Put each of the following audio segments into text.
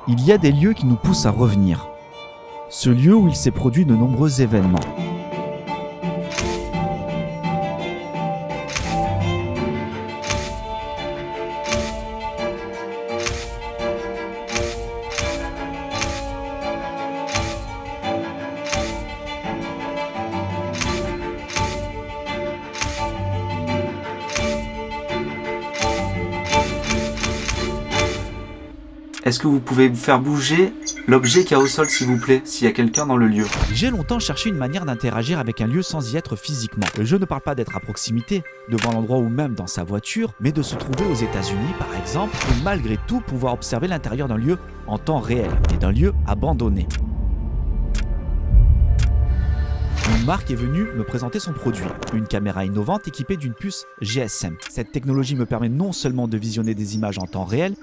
il y a des lieux qui nous poussent à revenir. Ce lieu où il s'est produit de nombreux événements. Est-ce que vous pouvez faire bouger l'objet qu'il y a au sol, s'il vous plaît, s'il y a quelqu'un dans le lieu? J'ai longtemps cherché une manière d'interagir avec un lieu sans y être physiquement. Je ne parle pas d'être à proximité, devant l'endroit ou même dans sa voiture, mais de se trouver aux États-Unis par exemple, et malgré tout pouvoir observer l'intérieur d'un lieu en temps réel et d'un lieu abandonné. Une marque est venue me présenter son produit, une caméra innovante équipée d'une puce GSM. Cette technologie me permet non seulement de visionner des images en temps réel,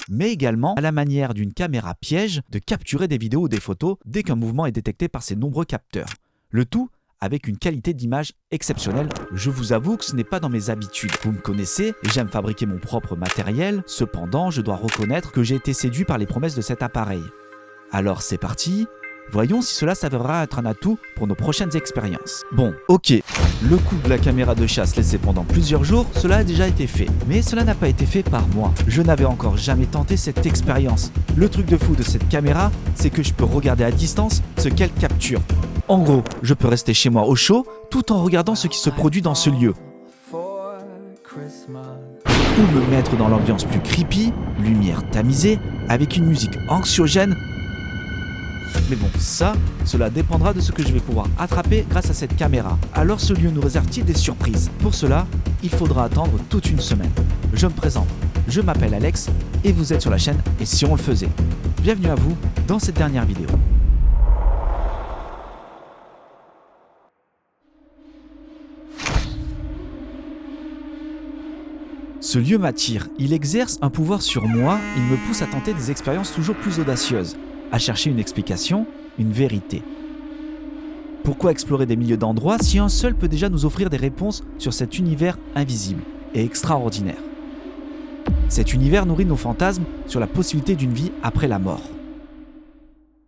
mais également, à la manière d'une caméra piège, de capturer des vidéos ou des photos dès qu'un mouvement est détecté par ses nombreux capteurs. Le tout avec une qualité d'image exceptionnelle. Je vous avoue que ce n'est pas dans mes habitudes. Vous me connaissez et j'aime fabriquer mon propre matériel. Cependant, je dois reconnaître que j'ai été séduit par les promesses de cet appareil. Alors c'est parti. Voyons si cela s'avérera être un atout pour nos prochaines expériences. Bon, ok, le coup de la caméra de chasse laissée pendant plusieurs jours, cela a déjà été fait. Mais cela n'a pas été fait par moi. Je n'avais encore jamais tenté cette expérience. Le truc de fou de cette caméra, c'est que je peux regarder à distance ce qu'elle capture. En gros, je peux rester chez moi au chaud, tout en regardant ce qui se produit dans ce lieu. Ou me mettre dans l'ambiance plus creepy, lumière tamisée, avec une musique anxiogène. Mais bon, cela dépendra de ce que je vais pouvoir attraper grâce à cette caméra. Alors ce lieu nous réserve-t-il des surprises? Pour cela, il faudra attendre toute une semaine. Je me présente, je m'appelle Alex et vous êtes sur la chaîne Et si on le faisait? Bienvenue à vous dans cette dernière vidéo. Ce lieu m'attire, il exerce un pouvoir sur moi, il me pousse à tenter des expériences toujours plus audacieuses, à chercher une explication, une vérité. Pourquoi explorer des milliers d'endroits si un seul peut déjà nous offrir des réponses sur cet univers invisible et extraordinaire? Cet univers nourrit nos fantasmes sur la possibilité d'une vie après la mort.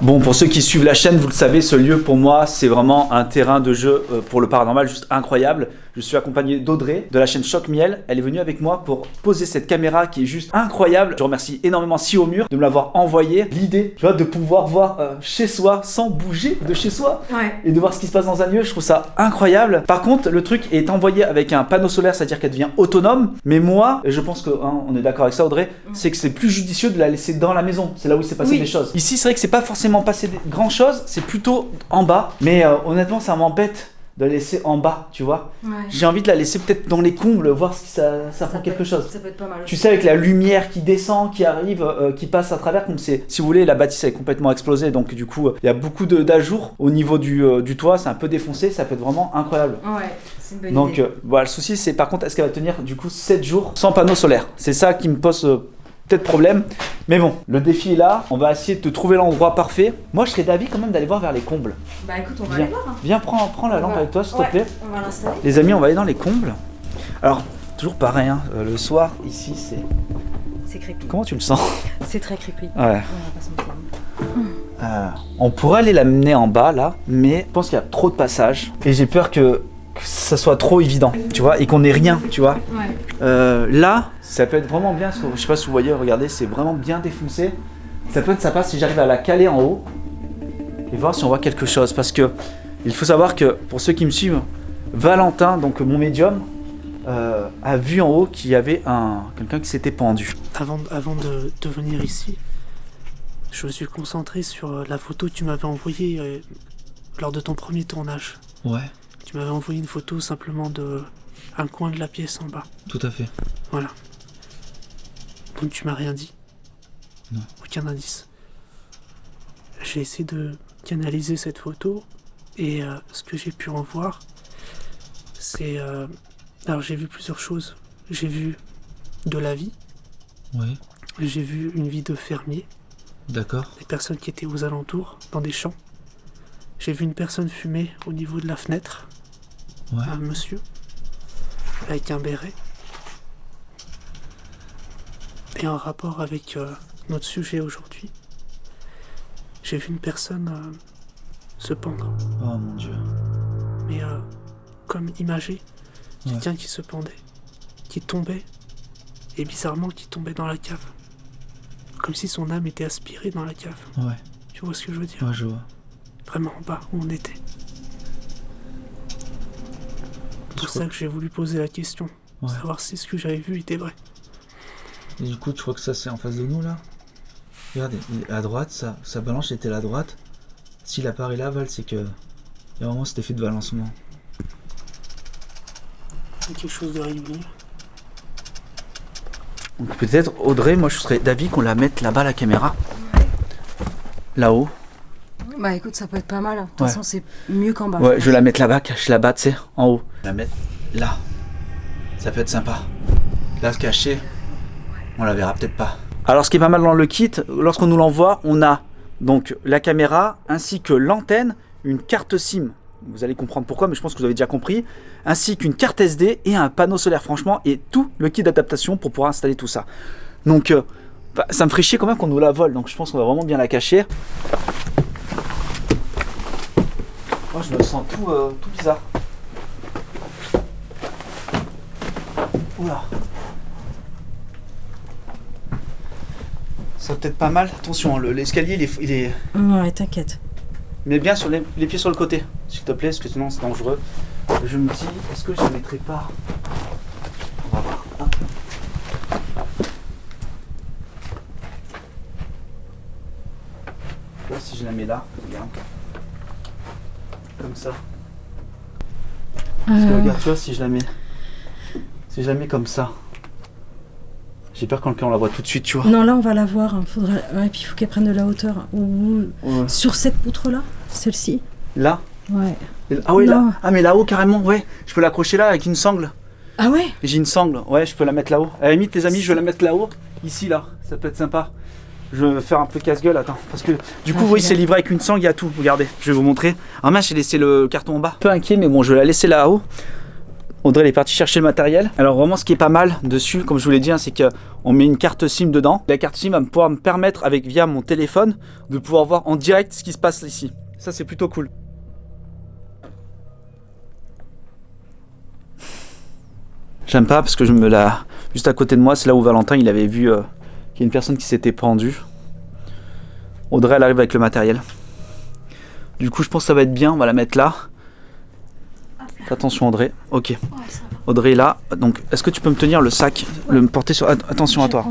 Bon, pour ceux qui suivent la chaîne, vous le savez, ce lieu pour moi, c'est vraiment un terrain de jeu pour le paranormal juste incroyable. Je suis accompagné d'Audrey de la chaîne Choc Miel. Elle est venue avec moi pour poser cette caméra qui est juste incroyable. Je remercie énormément Si au mur de me l'avoir envoyé. L'idée, tu vois, de pouvoir voir chez soi sans bouger de chez soi et de voir ce qui se passe dans un lieu, je trouve ça incroyable. Par contre, le truc est envoyé avec un panneau solaire, c'est-à-dire qu'elle devient autonome. Mais moi, et je pense que on est d'accord avec ça, Audrey, c'est que c'est plus judicieux de la laisser dans la maison. C'est là où il s'est passé des choses. Ici, c'est vrai que c'est pas forcément passé grand chose, c'est plutôt en bas. Mais honnêtement, ça m'embête de la laisser en bas, tu vois. J'ai envie de la laisser peut-être dans les combles, voir si ça prend quelque chose. Ça peut être pas mal aussi. Tu sais, avec la lumière qui descend, qui arrive, qui passe à travers, comme c'est, si vous voulez, la bâtisse est complètement explosée, donc du coup, il y a beaucoup d'ajours au niveau du toit, c'est un peu défoncé, ça peut être vraiment incroyable. Ouais, c'est une bonne donc, idée. voilà, le souci, c'est par contre, est-ce qu'elle va tenir du coup 7 jours sans panneau solaire? C'est ça qui me pose peut-être problème, mais bon, le défi est là, on va essayer de trouver l'endroit parfait. Moi, je serais d'avis quand même d'aller voir vers les combles. Bah écoute, on va aller voir. Hein. Viens, prends la lampe avec toi, s'il te plaît. On va l'installer. Les amis, on va aller dans les combles. Alors, toujours pareil, hein, le soir, ici, c'est... C'est creepy. Comment tu le sens? C'est très creepy. Ouais. On va pas s'en mentir. On pourrait aller l'amener en bas, là, mais je pense qu'il y a trop de passages. Et j'ai peur que ça soit trop évident, tu vois, et qu'on ait rien, tu vois. Ouais. Là, ça peut être vraiment bien, parce que, je sais pas si vous voyez, regardez, c'est vraiment bien défoncé. Ça peut être sympa si j'arrive à la caler en haut et voir si on voit quelque chose. Parce que il faut savoir que, pour ceux qui me suivent, Valentin, donc mon médium, a vu en haut qu'il y avait quelqu'un qui s'était pendu. Avant de venir ici, je me suis concentré sur la photo que tu m'avais envoyée lors de ton premier tournage. Ouais, Tu m'avais envoyé une photo simplement de un coin de la pièce en bas. tout à fait. Voilà. Donc tu m'as rien dit. Non. Aucun indice. J'ai essayé de canaliser cette photo et ce que j'ai pu en voir, c'est... Alors j'ai vu plusieurs choses. J'ai vu de la vie. Ouais, J'ai vu une vie de fermier. d'accord. Des personnes qui étaient aux alentours, dans des champs. J'ai vu une personne fumer au niveau de la fenêtre. Ouais. Un monsieur. Avec un béret. Et en rapport avec notre sujet aujourd'hui. J'ai vu une personne se pendre, Oh mon dieu. mais comme imagé, Ouais. quelqu'un qui se pendait, qui tombait, et bizarrement qui tombait dans la cave. Comme si son âme était aspirée dans la cave. Ouais, Tu vois ce que je veux dire? ouais, je vois. Vraiment en bas où on était. C'est pour ça que j'ai voulu poser la question. Ouais. Savoir si ce que j'avais vu était vrai. Et du coup, tu crois que ça c'est en face de nous là? Regardez, à droite, ça balance, c'était à droite. S'il apparaît là, Val, c'est que. Il y a vraiment cet effet de balancement. Quelque chose de régulier. Donc peut-être, Audrey, moi je serais d'avis qu'on la mette là-bas la caméra. Là-haut. Bah écoute, ça peut être pas mal. De toute Ouais. façon, c'est mieux qu'en bas. Ouais, je vais la mettre là-bas, cache là-bas, tu sais, en haut. La mettre là. Ça peut être sympa. Là, se cacher, on la verra peut-être pas. Alors, ce qui est pas mal dans le kit, lorsqu'on nous l'envoie, on a donc la caméra ainsi que l'antenne, une carte SIM. Vous allez comprendre pourquoi, mais je pense que vous avez déjà compris. Ainsi qu'une carte SD et un panneau solaire, franchement, et tout le kit d'adaptation pour pouvoir installer tout ça. Donc, ça me ferait chier quand même qu'on nous la vole. Donc, je pense qu'on va vraiment bien la cacher. Oh, je me sens tout bizarre. Oula. Ça peut-être pas mal. Attention, l'escalier il est. Ouais, t'inquiète. Mets bien sur les pieds sur le côté, s'il te plaît, parce que sinon c'est dangereux. Je me dis, est-ce que je ne mettrai pas. On va voir. Hop. Là, si je la mets là, regarde. Comme ça. Parce que regarde, tu vois, si je la mets. Si je la mets comme ça. J'ai peur qu'on la voit tout de suite, tu vois. Non, là, on va la voir. Faudrait... Ouais, puis il faut qu'elle prenne de la hauteur. Ou... Ouais. Sur cette poutre-là, celle-ci. Là. Ouais. Ah oui, Non. là. Ah, mais là-haut, carrément, ouais. Je peux l'accrocher là avec une sangle. Ah ouais? J'ai une sangle, ouais, je peux la mettre là-haut. À la limite, les amis, je vais la mettre là-haut. Ici, là. Ça peut être sympa. Je vais faire un peu casse-gueule, attends. Parce que du coup, vous voyez, c'est livré avec une sangle, il y a tout. Regardez, je vais vous montrer. Ah mince, j'ai laissé le carton en bas. Un peu inquiet, mais bon, je vais la laisser là-haut. Audrey elle est partie chercher le matériel. Alors vraiment ce qui est pas mal dessus, comme je vous l'ai dit, hein, c'est qu'on met une carte SIM dedans. La carte SIM va pouvoir me permettre, via mon téléphone, de pouvoir voir en direct ce qui se passe ici. Ça c'est plutôt cool. J'aime pas parce que juste à côté de moi, c'est là où Valentin il avait vu qu'il y a une personne qui s'était pendue. Audrey elle arrive avec le matériel. Du coup je pense que ça va être bien, on va la mettre là. Fais attention Audrey, ok. Audrey est là, donc est-ce que tu peux me tenir le sac, le porter sur... Attention à toi.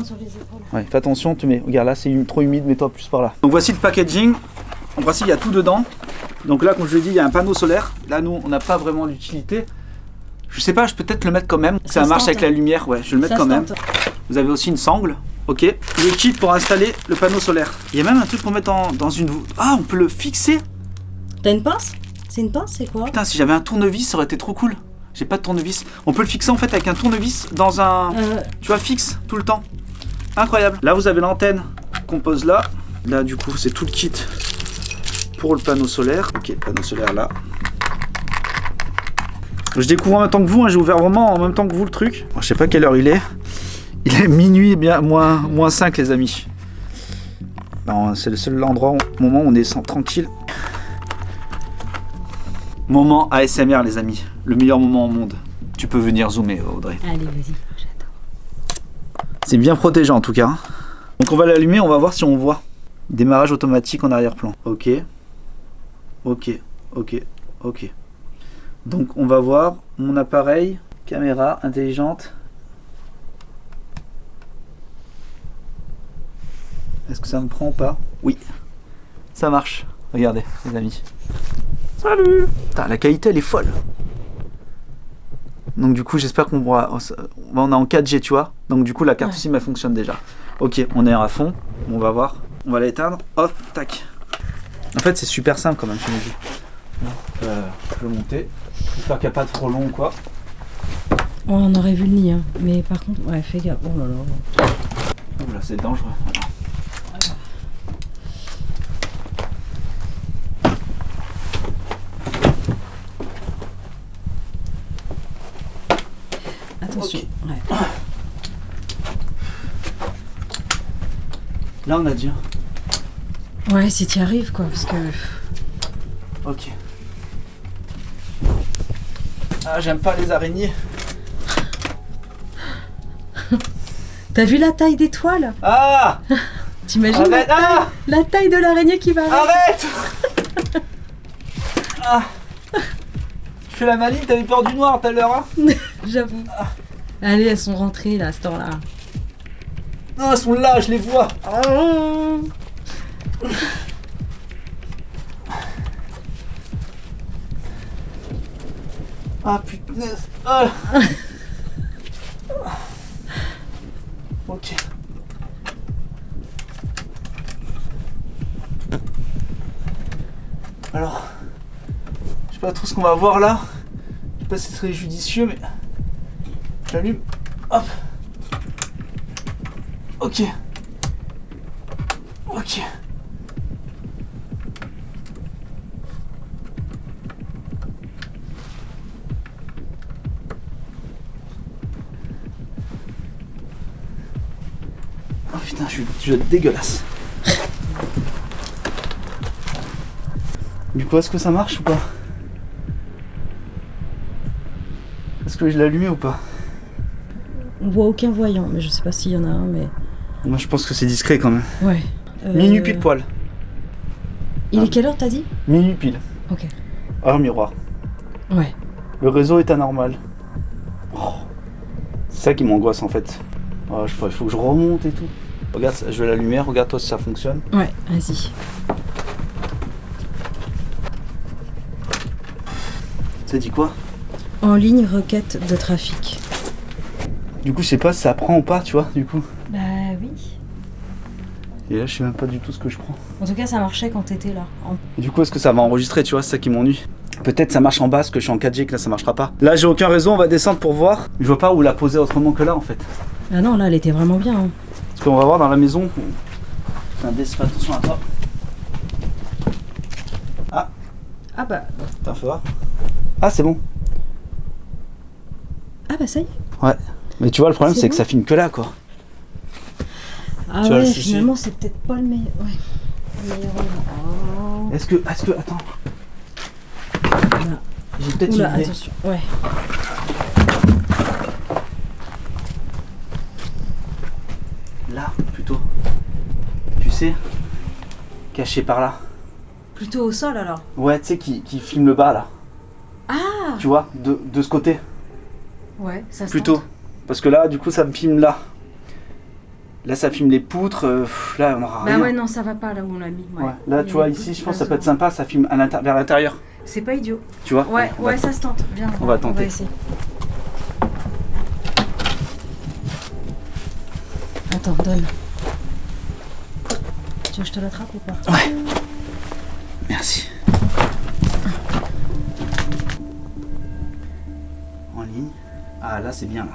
Ouais, fais attention, tu mets, regarde là c'est trop humide, mets-toi plus par là. Donc voici le packaging, en principe il y a tout dedans. Donc là comme je l'ai dit, il y a un panneau solaire. Là nous on n'a pas vraiment d'utilité. Je sais pas, je peux peut-être le mettre quand même. Ça marche avec la lumière, ouais, je vais le mettre quand même. Vous avez aussi une sangle, ok. Le kit pour installer le panneau solaire. Il y a même un truc pour mettre dans une... Ah, on peut le fixer. T'as une pince? C'est une pince, c'est quoi? Putain, si j'avais un tournevis, ça aurait été trop cool. J'ai pas de tournevis. On peut le fixer en fait avec un tournevis dans un... Tu vois, fixe tout le temps. Incroyable. Là, vous avez l'antenne qu'on pose là. Là, du coup, c'est tout le kit pour le panneau solaire. Ok, panneau solaire là. Je découvre en même temps que vous, hein, j'ai ouvert vraiment en même temps que vous le truc. Alors, je sais pas quelle heure il est. Il est minuit, bien moins 5 les amis. Non, c'est le seul endroit, moment où on est tranquille. Moment ASMR les amis, le meilleur moment au monde. Tu peux venir zoomer Audrey. Allez, vas-y, j'attends. C'est bien protégé en tout cas. Donc on va l'allumer, on va voir si on voit. Démarrage automatique en arrière-plan. Ok. Ok. Ok. Ok. Donc on va voir mon appareil, caméra intelligente. Est-ce que ça me prend ou pas? Oui. Ça marche. Regardez les amis. Salut! Putain, la qualité elle est folle. Donc du coup j'espère qu'on pourra... On est en 4G tu vois. Donc du coup la carte SIM elle fonctionne déjà. Ok, on est à fond. On va voir. On va l'éteindre. Hop, tac. En fait c'est super simple quand même je me dis. Je vais monter. J'espère qu'il n'y a pas trop long ou quoi. Oh, on aurait vu le nid, hein. Mais par contre, ouais, fais gaffe. Oh là là. Oula, c'est dangereux. Voilà. Attention. Ok. Ouais. Là, on a dit. Ouais, si t'y arrives, quoi, parce que... Ok. Ah, j'aime pas les araignées. T'as vu la taille des toiles? Ah! T'imagines Arrête! Ah! la taille de l'araignée qui va avec? Arrête! Ah! Tu fais la maligne, t'avais peur du noir tout à l'heure, hein? J'avoue. Allez, elles sont rentrées, là, à ce temps-là. Non, elles sont là, je les vois. Ah punaise. Ah. Ok. Alors, je sais pas trop ce qu'on va voir là. Je sais pas si ce serait judicieux, mais j'allume. Hop. Ok. Ok. Oh putain, je suis dégueulasse. Du coup, est-ce que ça marche ou pas? Est-ce que je l'ai allumé ou pas? On voit aucun voyant, mais je sais pas s'il y en a un, mais... Moi, je pense que c'est discret quand même. Ouais. Minuit pile poil. Il est quelle heure, t'as dit? Minuit pile. Ok. Heure miroir. Ouais. Le réseau est anormal. Oh. C'est ça qui m'angoisse en fait. Oh, il faut que je remonte et tout. Regarde, je vais l'allumer, regarde toi si ça fonctionne. Ouais, vas-y. Ça dit quoi? En ligne, requête de trafic. Du coup, je sais pas si ça prend ou pas, tu vois, du coup. Bah oui. Et là, je sais même pas du tout ce que je prends. En tout cas, ça marchait quand t'étais là. Et du coup, est-ce que ça va enregistrer, tu vois, c'est ça qui m'ennuie. Peut-être ça marche en bas, parce que je suis en 4G, que là ça marchera pas. Là, j'ai aucun réseau, on va descendre pour voir. Je vois pas où la poser autrement que là en fait. Ah non, là, elle était vraiment bien. Hein. Parce qu'on va voir dans la maison. Fais attention à toi. Ah, Ah bah... attends, fais voir. Ah, c'est bon. Ah bah ça y est. Ouais. Mais tu vois, le problème, C'est c'est que bon ça filme que là, quoi. Ah Tu vois le ouais, souci finalement, c'est peut-être pas le meilleur... Ouais. Le meilleur endroit. Est-ce que, attends. Oula. J'ai peut-être Oula, une idée. attention. Ouais. Là, plutôt. Tu sais, caché par là. Plutôt au sol, alors. Ouais, tu sais, qui filme le bas, là. Ah Tu vois, de ce côté. Ouais, ça se Plutôt. tente. Parce que là, du coup, ça me filme là. Là, ça filme les poutres. Là, on aura Bah rien. ouais, non, ça va pas là où on l'a mis. Ouais. Ouais. Là, Il y tu a vois, des ici, petites je pense que ça peut être places sympa. Ça filme vers l'intérieur. C'est pas idiot. Tu vois. Ouais, On va- ouais, ça se tente. Viens, on va tenter. essayer. Attends, donne. Tu veux que je te l'attrape ou pas? Ouais. Merci. En ligne. Ah, là, c'est bien, là.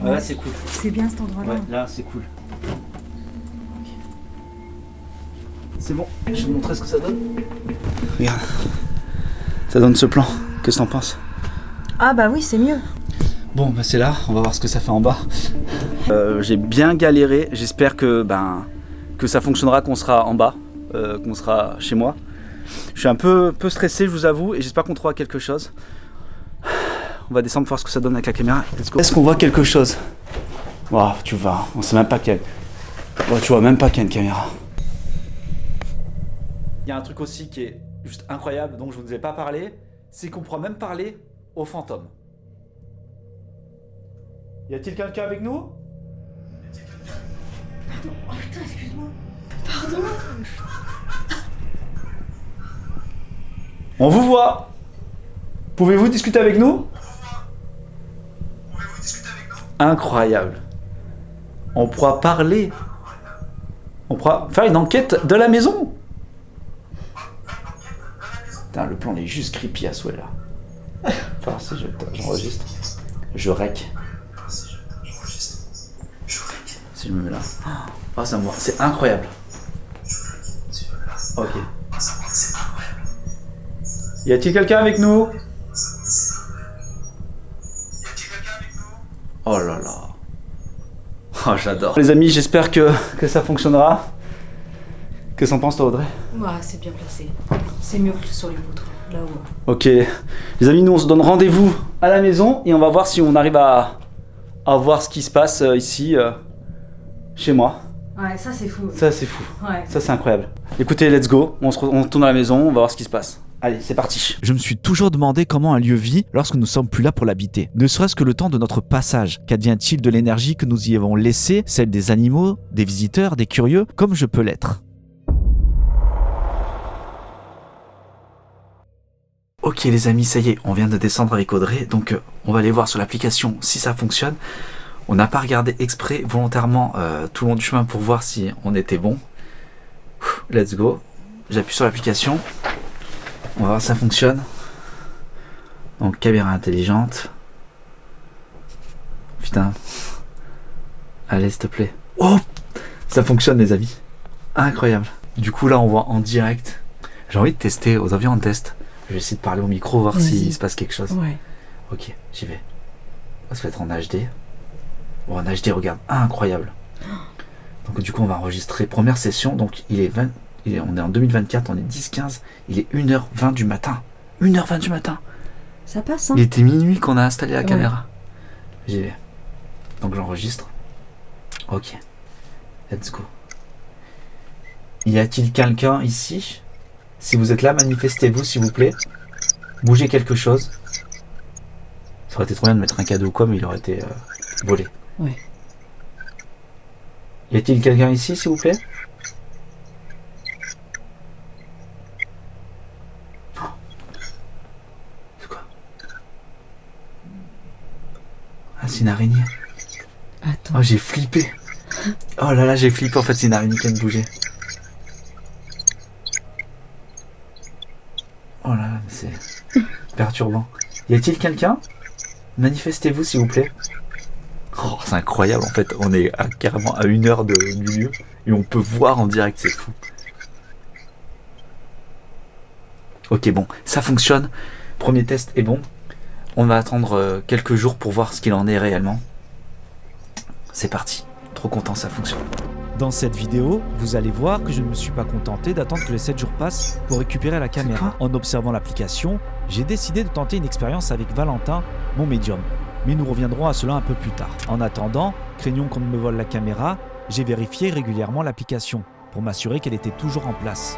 Ouais, là, c'est cool. C'est bien cet endroit-là. Ouais, là, c'est cool. C'est bon. Je vais te montrer ce que ça donne. Regarde. Ça donne ce plan. Qu'est-ce que t'en penses? Ah bah oui, c'est mieux. Bon, bah c'est là, on va voir ce que ça fait en bas. J'ai bien galéré, j'espère que ça fonctionnera, qu'on sera en bas, qu'on sera chez moi. Je suis un peu stressé, je vous avoue, et j'espère qu'on trouvera quelque chose. On va descendre pour voir ce que ça donne avec la caméra. Est-ce qu'on voit quelque chose? Waouh, tu vois, on sait même pas quelle. Oh, tu vois même pas qu'il y a une caméra. Il y a un truc aussi qui est juste incroyable, dont je ne vous ai pas parlé, c'est qu'on pourra même parler aux fantômes. Y a-t-il quelqu'un avec nous? Pardon, oh putain, excuse-moi. Pardon. On vous voit. Pouvez-vous discuter avec nous? Incroyable. On pourra parler. On pourra faire une enquête de la maison. Putain, le plan il est juste creepy à souhait là. Enfin, si j'enregistre. Je rec. Si je me mets là. Oh, ça me voit. C'est incroyable. Ok. Y a-t-il quelqu'un avec nous? Oh là là. Oh, j'adore. Les amis, j'espère que ça fonctionnera. Qu'est-ce que t'en penses toi, Audrey? Ouais, c'est bien placé. C'est mieux que sur les vôtres, là-haut. Ok. Les amis, nous on se donne rendez-vous à la maison et on va voir si on arrive à voir ce qui se passe ici, chez moi. Ouais, ça c'est fou. Ça c'est fou. Ouais. Ça c'est incroyable. Écoutez, let's go. On retourne à la maison, on va voir ce qui se passe. Allez, c'est parti. Je me suis toujours demandé comment un lieu vit lorsque nous ne sommes plus là pour l'habiter. Ne serait-ce que le temps de notre passage. Qu'advient-il de l'énergie que nous y avons laissée, celle des animaux, des visiteurs, des curieux, comme je peux l'être? Ok les amis, ça y est, on vient de descendre avec Audrey, donc on va aller voir sur l'application si ça fonctionne. On n'a pas regardé exprès, volontairement, tout le long du chemin pour voir si on était bon. Let's go. J'appuie sur l'application. On va voir si ça fonctionne. Donc caméra intelligente. Putain. Allez s'il te plaît. Oh, ça fonctionne les amis. Incroyable. Du coup là on voit en direct. J'ai envie de tester, aux avions en test. Je vais essayer de parler au micro, voir s'il se passe quelque chose. Ouais. Ok, j'y vais. On va se mettre en HD. Bon, en HD, regarde, incroyable. Donc du coup, on va enregistrer première session. Donc on est en 2024, on est 10-15. Il est 1h20 du matin. 1h20 du matin. Ça passe, hein? Il était minuit qu'on a installé la caméra. J'y vais. Donc j'enregistre. Ok. Let's go. Y a-t-il quelqu'un ici? Si vous êtes là, manifestez-vous s'il vous plaît. Bougez quelque chose. Ça aurait été trop bien de mettre un cadeau ou quoi, mais il aurait été volé. Ouais. Y a-t-il quelqu'un ici s'il vous plaît? Oh. C'est quoi? Ah, c'est une araignée. Attends. Oh, j'ai flippé. Oh là là, j'ai flippé. En fait, c'est une araignée qui vient de bouger. Oh là là, c'est perturbant. Y a-t-il quelqu'un? Manifestez-vous s'il vous plaît. Oh, c'est incroyable en fait. On est carrément à 1 heure du lieu et on peut voir en direct, c'est fou. Ok, bon, ça fonctionne. Premier test est bon. On va attendre quelques jours pour voir ce qu'il en est réellement. C'est parti. Trop content, ça fonctionne. Dans cette vidéo, vous allez voir que je ne me suis pas contenté d'attendre que les 7 jours passent pour récupérer la caméra. En observant l'application, j'ai décidé de tenter une expérience avec Valentin, mon médium. Mais nous reviendrons à cela un peu plus tard. En attendant, craignons qu'on ne me vole la caméra, j'ai vérifié régulièrement l'application pour m'assurer qu'elle était toujours en place.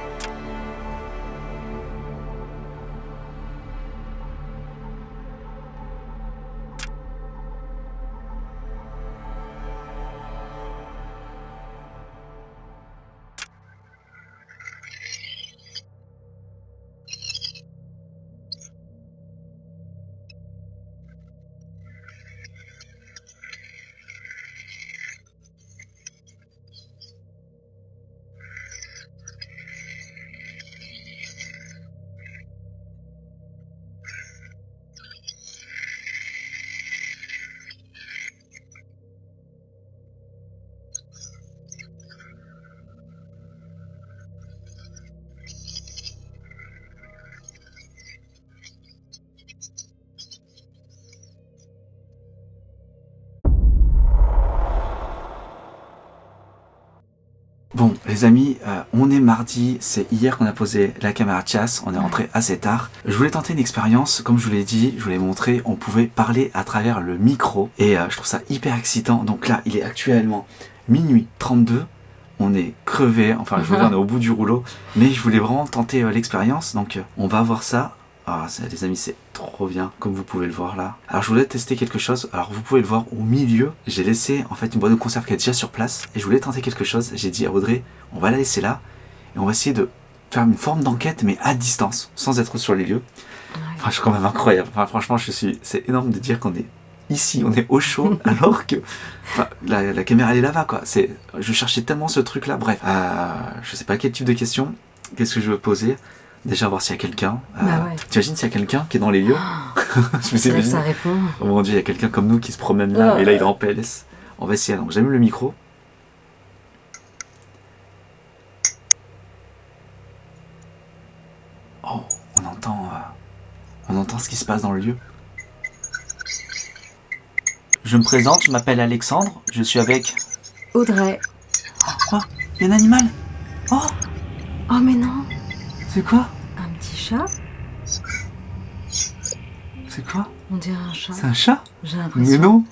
Bon les amis, on est mardi, c'est hier qu'on a posé la caméra de chasse, on est rentré assez tard. Je voulais tenter une expérience, comme je vous l'ai dit, je vous l'ai montré, on pouvait parler à travers le micro et je trouve ça hyper excitant. Donc là, il est actuellement minuit 32, on est crevé, enfin je veux dire on est au bout du rouleau, mais je voulais vraiment tenter l'expérience, donc on va voir ça. Ah, les amis, c'est trop bien, comme vous pouvez le voir là. Alors, je voulais tester quelque chose. Alors, vous pouvez le voir au milieu. J'ai laissé en fait une boîte de conserve qui est déjà sur place. Et je voulais tenter quelque chose. J'ai dit à Audrey, on va la laisser là. Et on va essayer de faire une forme d'enquête, mais à distance, sans être sur les lieux. Enfin, c'est quand même incroyable. Enfin, franchement, c'est énorme de dire qu'on est ici, on est au chaud, alors que enfin, la caméra elle est là-bas, quoi. Je cherchais tellement ce truc-là. Bref, je sais pas quel type de question. Qu'est-ce que je veux poser? Déjà voir s'il y a quelqu'un. T'imagines s'il y a quelqu'un qui est dans les lieux? Je me suis Ça répond. Oh mon dieu, il y a quelqu'un comme nous qui se promène là, et là il est en PLS. On va essayer, donc j'allume le micro. Oh, on entend ce qui se passe dans le lieu. Je me présente, je m'appelle Alexandre, je suis avec Audrey. Oh, il y a un animal. Oh, Oh mais non, c'est quoi? un petit chat. C'est quoi? On dirait un chat. C'est un chat? J'ai Mais l'impression. non.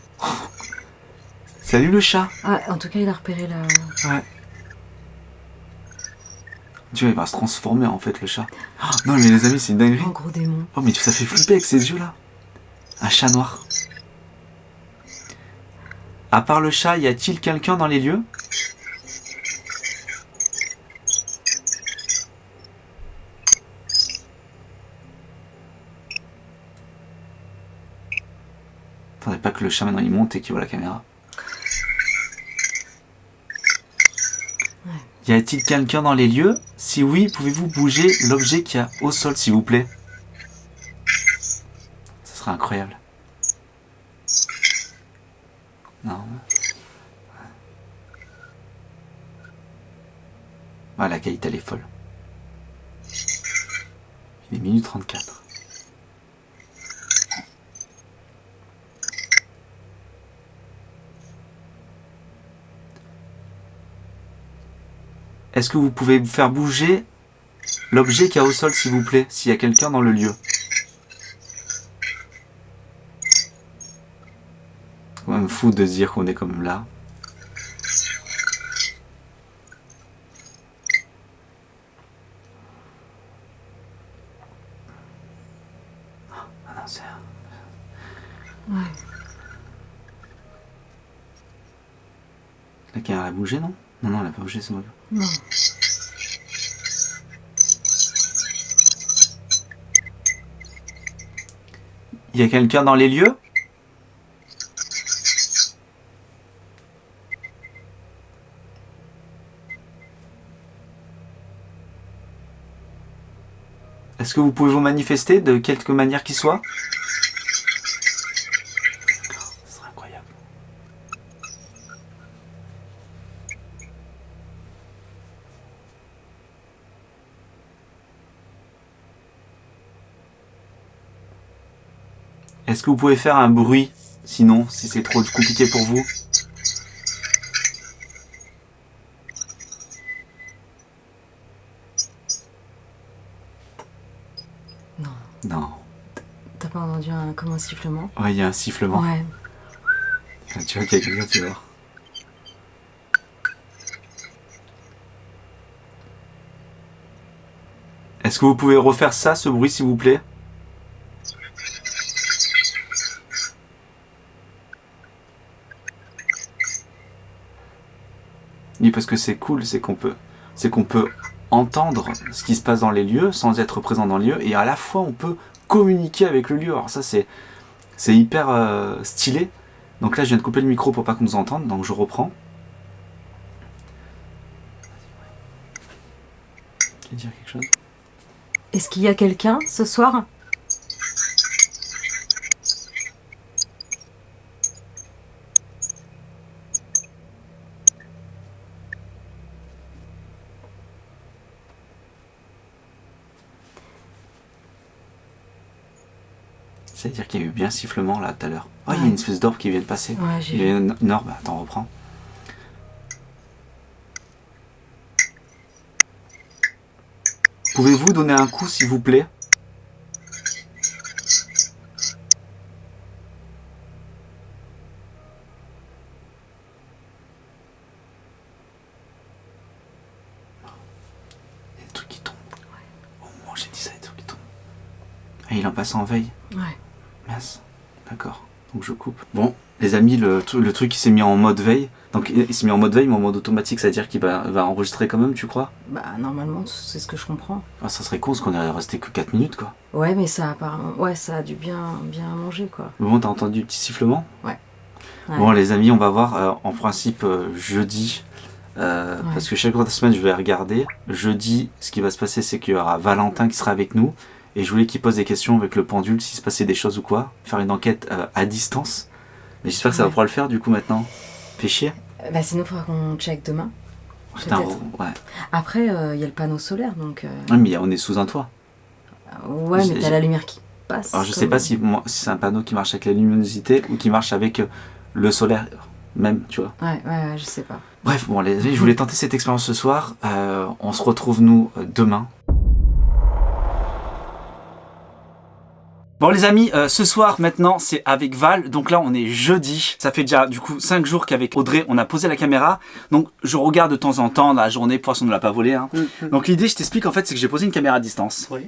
Salut le chat. Ah, en tout cas, il a repéré la... Ouais. Tu vois, il va se transformer en fait le chat. Oh, non mais les amis, c'est une dinguerie. un gros démon. Oh mais ça fait flipper avec ces yeux là. Un chat noir. À part le chat, y a-t-il quelqu'un dans les lieux? Faudrait pas que le chat maintenant il monte et qu'il voit la caméra. Y a-t-il quelqu'un dans les lieux? Si oui, pouvez-vous bouger l'objet qu'il y a au sol s'il vous plaît? Ça serait incroyable. Non. Ah, la qualité elle est folle. Il est minuit 34. Est-ce que vous pouvez faire bouger l'objet qu'il y a au sol s'il vous plaît, s'il y a quelqu'un dans le lieu? C'est quand même fou de se dire qu'on est quand même là. Ah non, c'est... Ouais. La caméra a bougé, non? Non, non, elle a pas bougé, c'est moi. Non. Il y a quelqu'un dans les lieux? Est-ce que vous pouvez vous manifester de quelque manière qu'il soit? Ce serait incroyable. Est-ce que vous pouvez faire un bruit? Sinon, si c'est trop compliqué pour vous. Non. Non. T'as pas entendu comme un sifflement? Ouais, il y a un sifflement. Ouais. Tu vois qu'il y a quelqu'un, tu vois. Est-ce que vous pouvez refaire ça, ce bruit, s'il vous plaît? Oui, parce que c'est cool, c'est qu'on peut entendre ce qui se passe dans les lieux sans être présent dans le lieu, et à la fois on peut communiquer avec le lieu. Alors ça c'est hyper stylé. Donc là je viens de couper le micro pour pas qu'on nous entende, donc je reprends. Tu veux dire quelque chose? Est-ce qu'il y a quelqu'un ce soir? C'est-à-dire qu'il y a eu bien un sifflement là tout à l'heure. Oh, il y a une espèce d'orbe qui vient de passer. Ouais, Il y a une orbe, attends, on reprend. Pouvez-vous donner un coup s'il vous plaît? Il y a des trucs qui tombent. Au moment où j'ai dit ça, il y a des trucs qui tombent. Ah, il en passe en veille. Ouais. Mince, d'accord. Donc je coupe. Bon, les amis, le truc il s'est mis en mode veille. Donc il s'est mis en mode veille, mais en mode automatique, c'est-à-dire qu'il va enregistrer quand même, tu crois? Bah, normalement, c'est ce que je comprends. Ah, ça serait con parce qu'on est resté que 4 minutes, quoi. Ouais, mais ça apparemment... Ouais, ça a dû bien manger, quoi. Mais bon, t'as entendu le petit sifflement? Ouais. Bon, les amis, on va voir en principe jeudi. Parce que chaque jour de la semaine, je vais regarder. Jeudi, ce qui va se passer, c'est qu'il y aura Valentin qui sera avec nous. Et je voulais qu'il pose des questions avec le pendule, s'il se passait des choses ou quoi. Faire une enquête à distance. Mais j'espère que ça va pouvoir le faire du coup maintenant. Fait chier. Bah, sinon, il faudra qu'on check demain. Putain, Peut-être. ouais. Après, il y a le panneau solaire, donc... Ouais, mais on est sous un toit. Ouais, mais t'as la lumière qui passe. Alors je sais pas si c'est un panneau qui marche avec la luminosité ou qui marche avec le solaire. même, tu vois. Ouais, je sais pas. Bref, bon, les amis, je voulais tenter cette expérience ce soir. On se retrouve, nous, demain. Bon les amis, ce soir maintenant c'est avec Val, donc là on est jeudi, ça fait déjà du coup 5 jours qu'avec Audrey on a posé la caméra, donc je regarde de temps en temps la journée, poisson ne l'a pas volé hein. Donc l'idée je t'explique en fait c'est que j'ai posé une caméra à distance, Oui.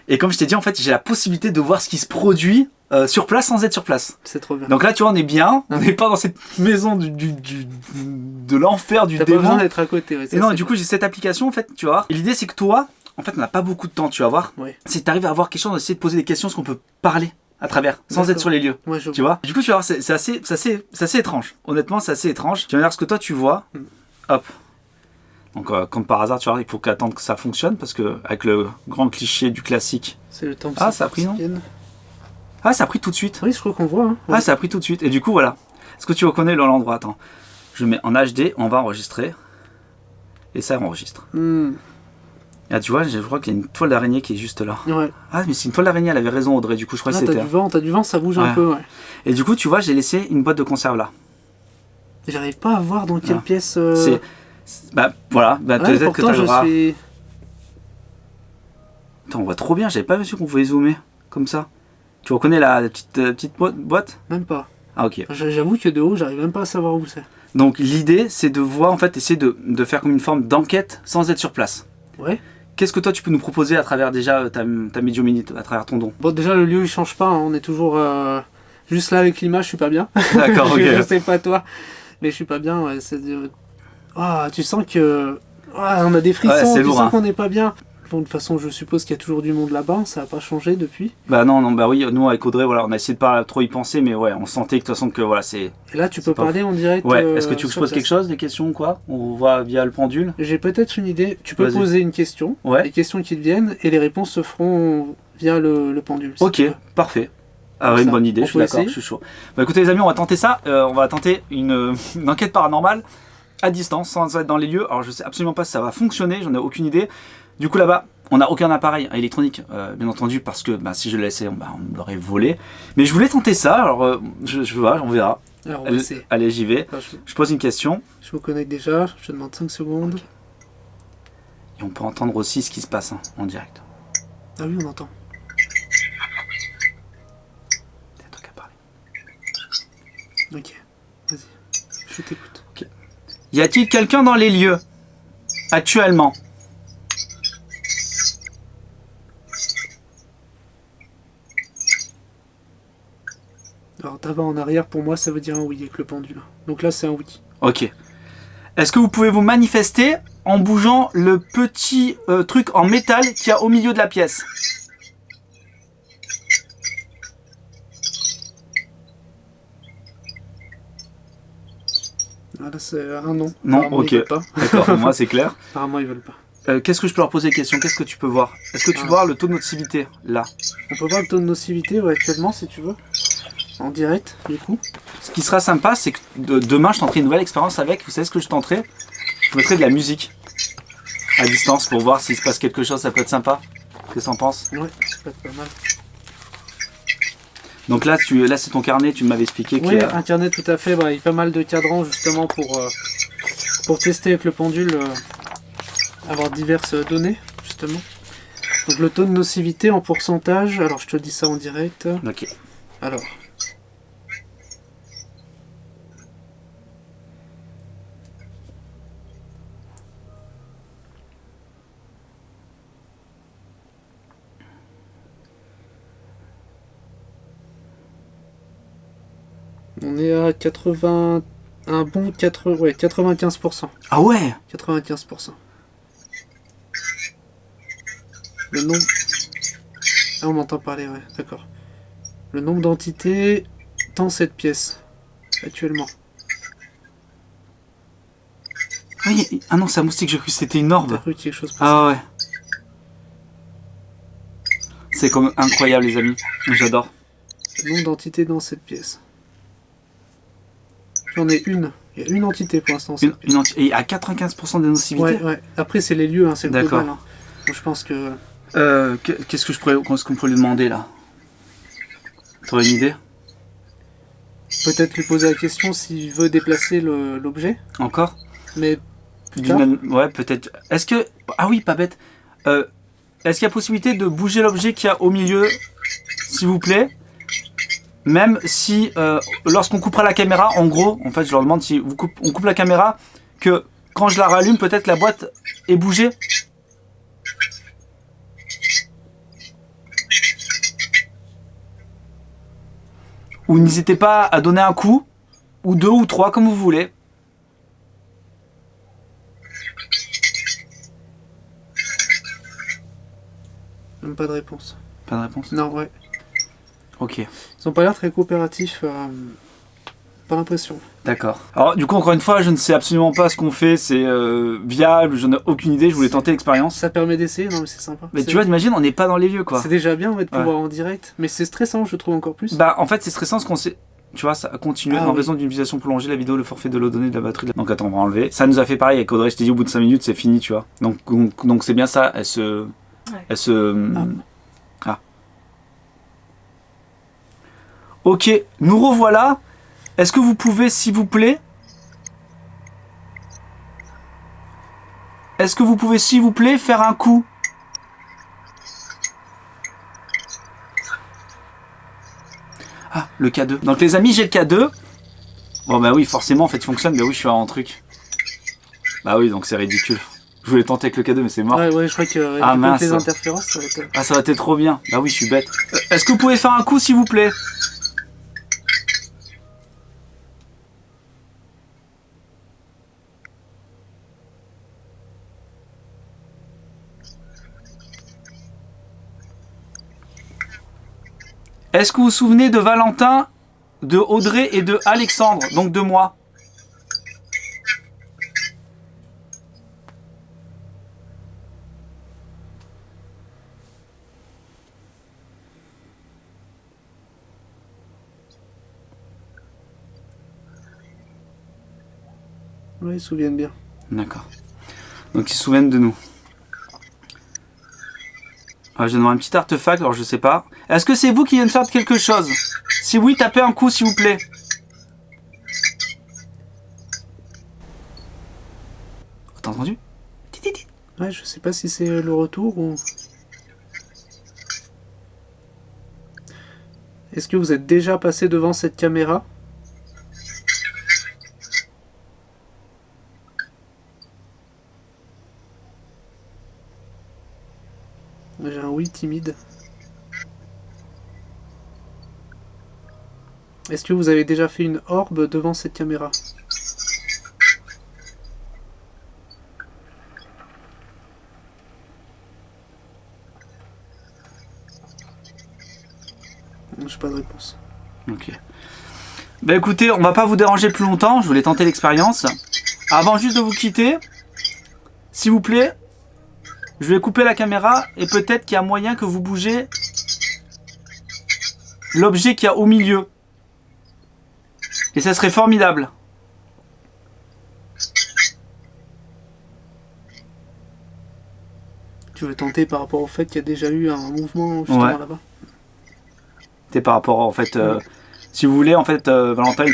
et comme je t'ai dit en fait j'ai la possibilité de voir ce qui se produit sur place sans être sur place. C'est trop bien. Donc là tu vois on est bien, on n'est pas dans cette maison de l'enfer du T'as pas besoin démon. d'être à côté. Ouais, ça, Et non c'est du coup j'ai cette application en fait tu vois, et l'idée c'est que toi, en fait on n'a pas beaucoup de temps tu vas voir, Ouais. si tu arrives à avoir quelque chose, d'essayer de poser des questions, ce qu'on peut parler à travers, sans D'accord. être sur les lieux. Ouais, je Tu vois. Du coup, tu vas voir, c'est assez étrange. Honnêtement, c'est assez étrange. Tu vas voir ce que toi tu vois. Hop. Donc, comme par hasard, tu vois, il faut qu'attendre que ça fonctionne parce que avec le grand cliché du classique. C'est le temps que Ah, ça a pris, non? vienne. Ah, ça a pris tout de suite. Oui, je crois qu'on voit. Hein. Ah, ça a pris tout de suite. Et du coup, voilà. Est-ce que tu reconnais l'endroit? Attends. Je mets en HD, on va enregistrer. Et ça enregistre. Ah, tu vois, je crois qu'il y a une toile d'araignée qui est juste là. Ouais. Ah, mais c'est une toile d'araignée, elle avait raison, Audrey. Du coup, je crois que Ah, c'était. t'as du vent, ça bouge un Ouais. peu. Ouais. Et du coup, tu vois, j'ai laissé une boîte de conserve là. J'arrive pas à voir dans quelle Ah. pièce. Bah voilà, bah, Ouais, peut-être que pourtant, t'arriveras. je suis. Attends, on voit trop bien, j'avais pas vu qu'on pouvait zoomer comme ça. Tu reconnais la petite boîte? Même pas. Ah ok. J'avoue que de haut, j'arrive même pas à savoir où c'est. Donc l'idée c'est de voir, en fait, essayer de faire comme une forme d'enquête sans être sur place. Ouais. Qu'est-ce que toi tu peux nous proposer à travers déjà ta médiumnité, à travers ton don? Bon, déjà, le lieu il change pas. Hein. On est toujours juste là avec l'image, je suis pas bien. D'accord, ok. Je sais pas toi, mais je suis pas bien. Ouais. Ah, tu sens que. Ah, on a des frissons, Ouais, c'est tu lourd, sens hein. qu'on n'est pas bien. Bon, de toute façon, je suppose qu'il y a toujours du monde là-bas, ça n'a pas changé depuis. Bah non, bah oui, nous avec Audrey, voilà, on a essayé de pas trop y penser, mais ouais, on sentait que de toute façon que voilà, c'est... Et là, tu peux pas parler en direct. Ouais, est-ce que tu veux que je sur pose place. quelque chose, des questions ou quoi? On voit via le pendule? J'ai peut-être une idée. Tu peux Vas-y. poser une question, Ouais. les questions qui te viennent, et les réponses se feront via le pendule. si Ok, tu veux. parfait. Ah Comme ouais, une ça, bonne idée, on je suis peut d'accord, essayer. je suis chaud. Bah écoutez les amis, on va tenter ça. On va tenter une enquête paranormale à distance, sans être dans les lieux. Alors je sais absolument pas si ça va fonctionner, j'en ai aucune idée. Du coup là-bas, on n'a aucun appareil électronique, bien entendu, parce que bah, si je le laissais, on me l'aurait volé. Mais je voulais tenter ça, alors je vois, on verra. Alors, on va essayer. Allez, j'y vais. Enfin, Je pose une question, je vous connecte déjà, je te demande 5 secondes. et on peut entendre aussi ce qui se passe hein, en direct. Ah oui, on entend. T'as un truc à parler. Ok, vas-y, je t'écoute. Y a-t-il quelqu'un dans les lieux actuellement? Alors, d'avant en arrière, pour moi, ça veut dire un oui avec le pendule. Donc là, c'est un oui. Ok. Est-ce que vous pouvez vous manifester en bougeant le petit truc en métal qu'il y a au milieu de la pièce? Ah, là, c'est un non. Non, Apparemment, ok. Ils veulent pas. D'accord, pour moi c'est clair. Apparemment, ils veulent pas. Qu'est-ce que je peux leur poser question? Qu'est-ce que tu peux voir? Est-ce que tu Ah. vois le taux de nocivité là? On peut voir le taux de nocivité ouais, actuellement, si tu veux. En direct, du coup. Ce qui sera sympa, c'est que demain je tenterai une nouvelle expérience avec. Vous savez ce que je tenterai? Je mettrai de la musique à distance pour voir s'il se passe quelque chose. Ça peut être sympa. Qu'est-ce que t'en penses? Ouais, ça peut être pas mal. Donc là, là c'est ton carnet. Tu m'avais expliqué qu'il Oui, y a... Internet, tout à fait. Bah, il y a pas mal de cadrans, justement, pour tester avec le pendule, avoir diverses données, justement. Donc, le taux de nocivité en pourcentage, alors je te dis ça en direct. Ok. Alors. On est à 80... Un bon 95%. Ah ouais. 95%. Le nombre... Ah, on m'entend parler, ouais, d'accord. Le nombre d'entités dans cette pièce, actuellement. Ah, ah non, c'est un moustique. J'ai cru que c'était une T'as orbe. cru quelque chose pour ça? Ah ouais. C'est comme incroyable les amis. J'adore. Le nombre d'entités dans cette pièce. J'en ai une. Il y a une entité pour l'instant. dans cette pièce. Et à 95% de nocivité. Ouais, ouais. Après, c'est les lieux, hein, c'est le D'accord. global. Hein. Donc, je pense que... Qu'est-ce qu'on pourrait lui demander là? T'aurais une idée? peut-être lui poser la question s'il veut déplacer l'objet. Encore? Mais plus tard. Ouais, peut-être. Est-ce que... Ah oui, pas bête. Est-ce qu'il y a possibilité de bouger l'objet qu'il y a au milieu, s'il vous plaît? Même si, lorsqu'on coupera la caméra, en gros, en fait, je leur demande si on coupe la caméra, que quand je la rallume, peut-être la boîte est bougée. Ou n'hésitez pas à donner un coup, ou 2 ou 3, comme vous voulez. Même pas de réponse. Pas de réponse? Non, ouais. Ok. Ils ont pas l'air très coopératifs. Pas l'impression. D'accord. Alors, du coup, encore une fois, je ne sais absolument pas ce qu'on fait, c'est viable, je n'ai aucune idée, je voulais tenter l'expérience. Ça permet d'essayer, non mais c'est sympa. Mais tu vois, t'imagines, on n'est pas dans les lieux, quoi. C'est déjà bien de pouvoir en direct, mais c'est stressant, je trouve encore plus. Bah, en fait, c'est stressant parce qu'on sait. Tu vois, ça a continué en oui. raison d'une utilisation prolongée, la vidéo, le forfait de l'eau donnée, de la batterie. Donc, attends, on va enlever. Ça nous a fait pareil avec Audrey, je t'ai dit, au bout de 5 minutes, c'est fini, tu vois. Donc c'est bien ça, elle se. Ah. Ok, nous revoilà. Est-ce que vous pouvez, s'il vous plaît, faire un coup? Ah, le K2. Donc les amis, j'ai le K2. Bon bah oui, forcément, en fait, il fonctionne. Mais oui, je suis en truc. Bah oui, donc c'est ridicule. Je voulais tenter avec le K2, mais c'est mort. Ouais, je crois que mince. les interférences, ça va être... Ah, ça aurait été trop bien. Bah oui, je suis bête. Est-ce que vous pouvez faire un coup, s'il vous plaît? Est-ce que vous vous souvenez de Valentin, de Audrey et de Alexandre, donc de moi? Ouais, ils se souviennent bien. D'accord. Donc ils se souviennent de nous. Ah, je donnerai un petit artefact, alors je sais pas. Est-ce que c'est vous qui viennent faire quelque chose? Si oui, tapez un coup, s'il vous plaît. T'as entendu? Ouais, je sais pas si c'est le retour ou... Est-ce que vous êtes déjà passé devant cette caméra? J'ai un oui timide. Est-ce que vous avez déjà fait une orbe devant cette caméra? J'ai pas de réponse. Ok. Bah écoutez, on va pas vous déranger plus longtemps, je voulais tenter l'expérience. Avant juste de vous quitter, s'il vous plaît, je vais couper la caméra et peut-être qu'il y a moyen que vous bougez l'objet qu'il y a au milieu. Et ça serait formidable. Tu veux tenter par rapport au fait qu'il y a déjà eu un mouvement justement là-bas? C'est par rapport en fait... si vous voulez, en fait, Valentin,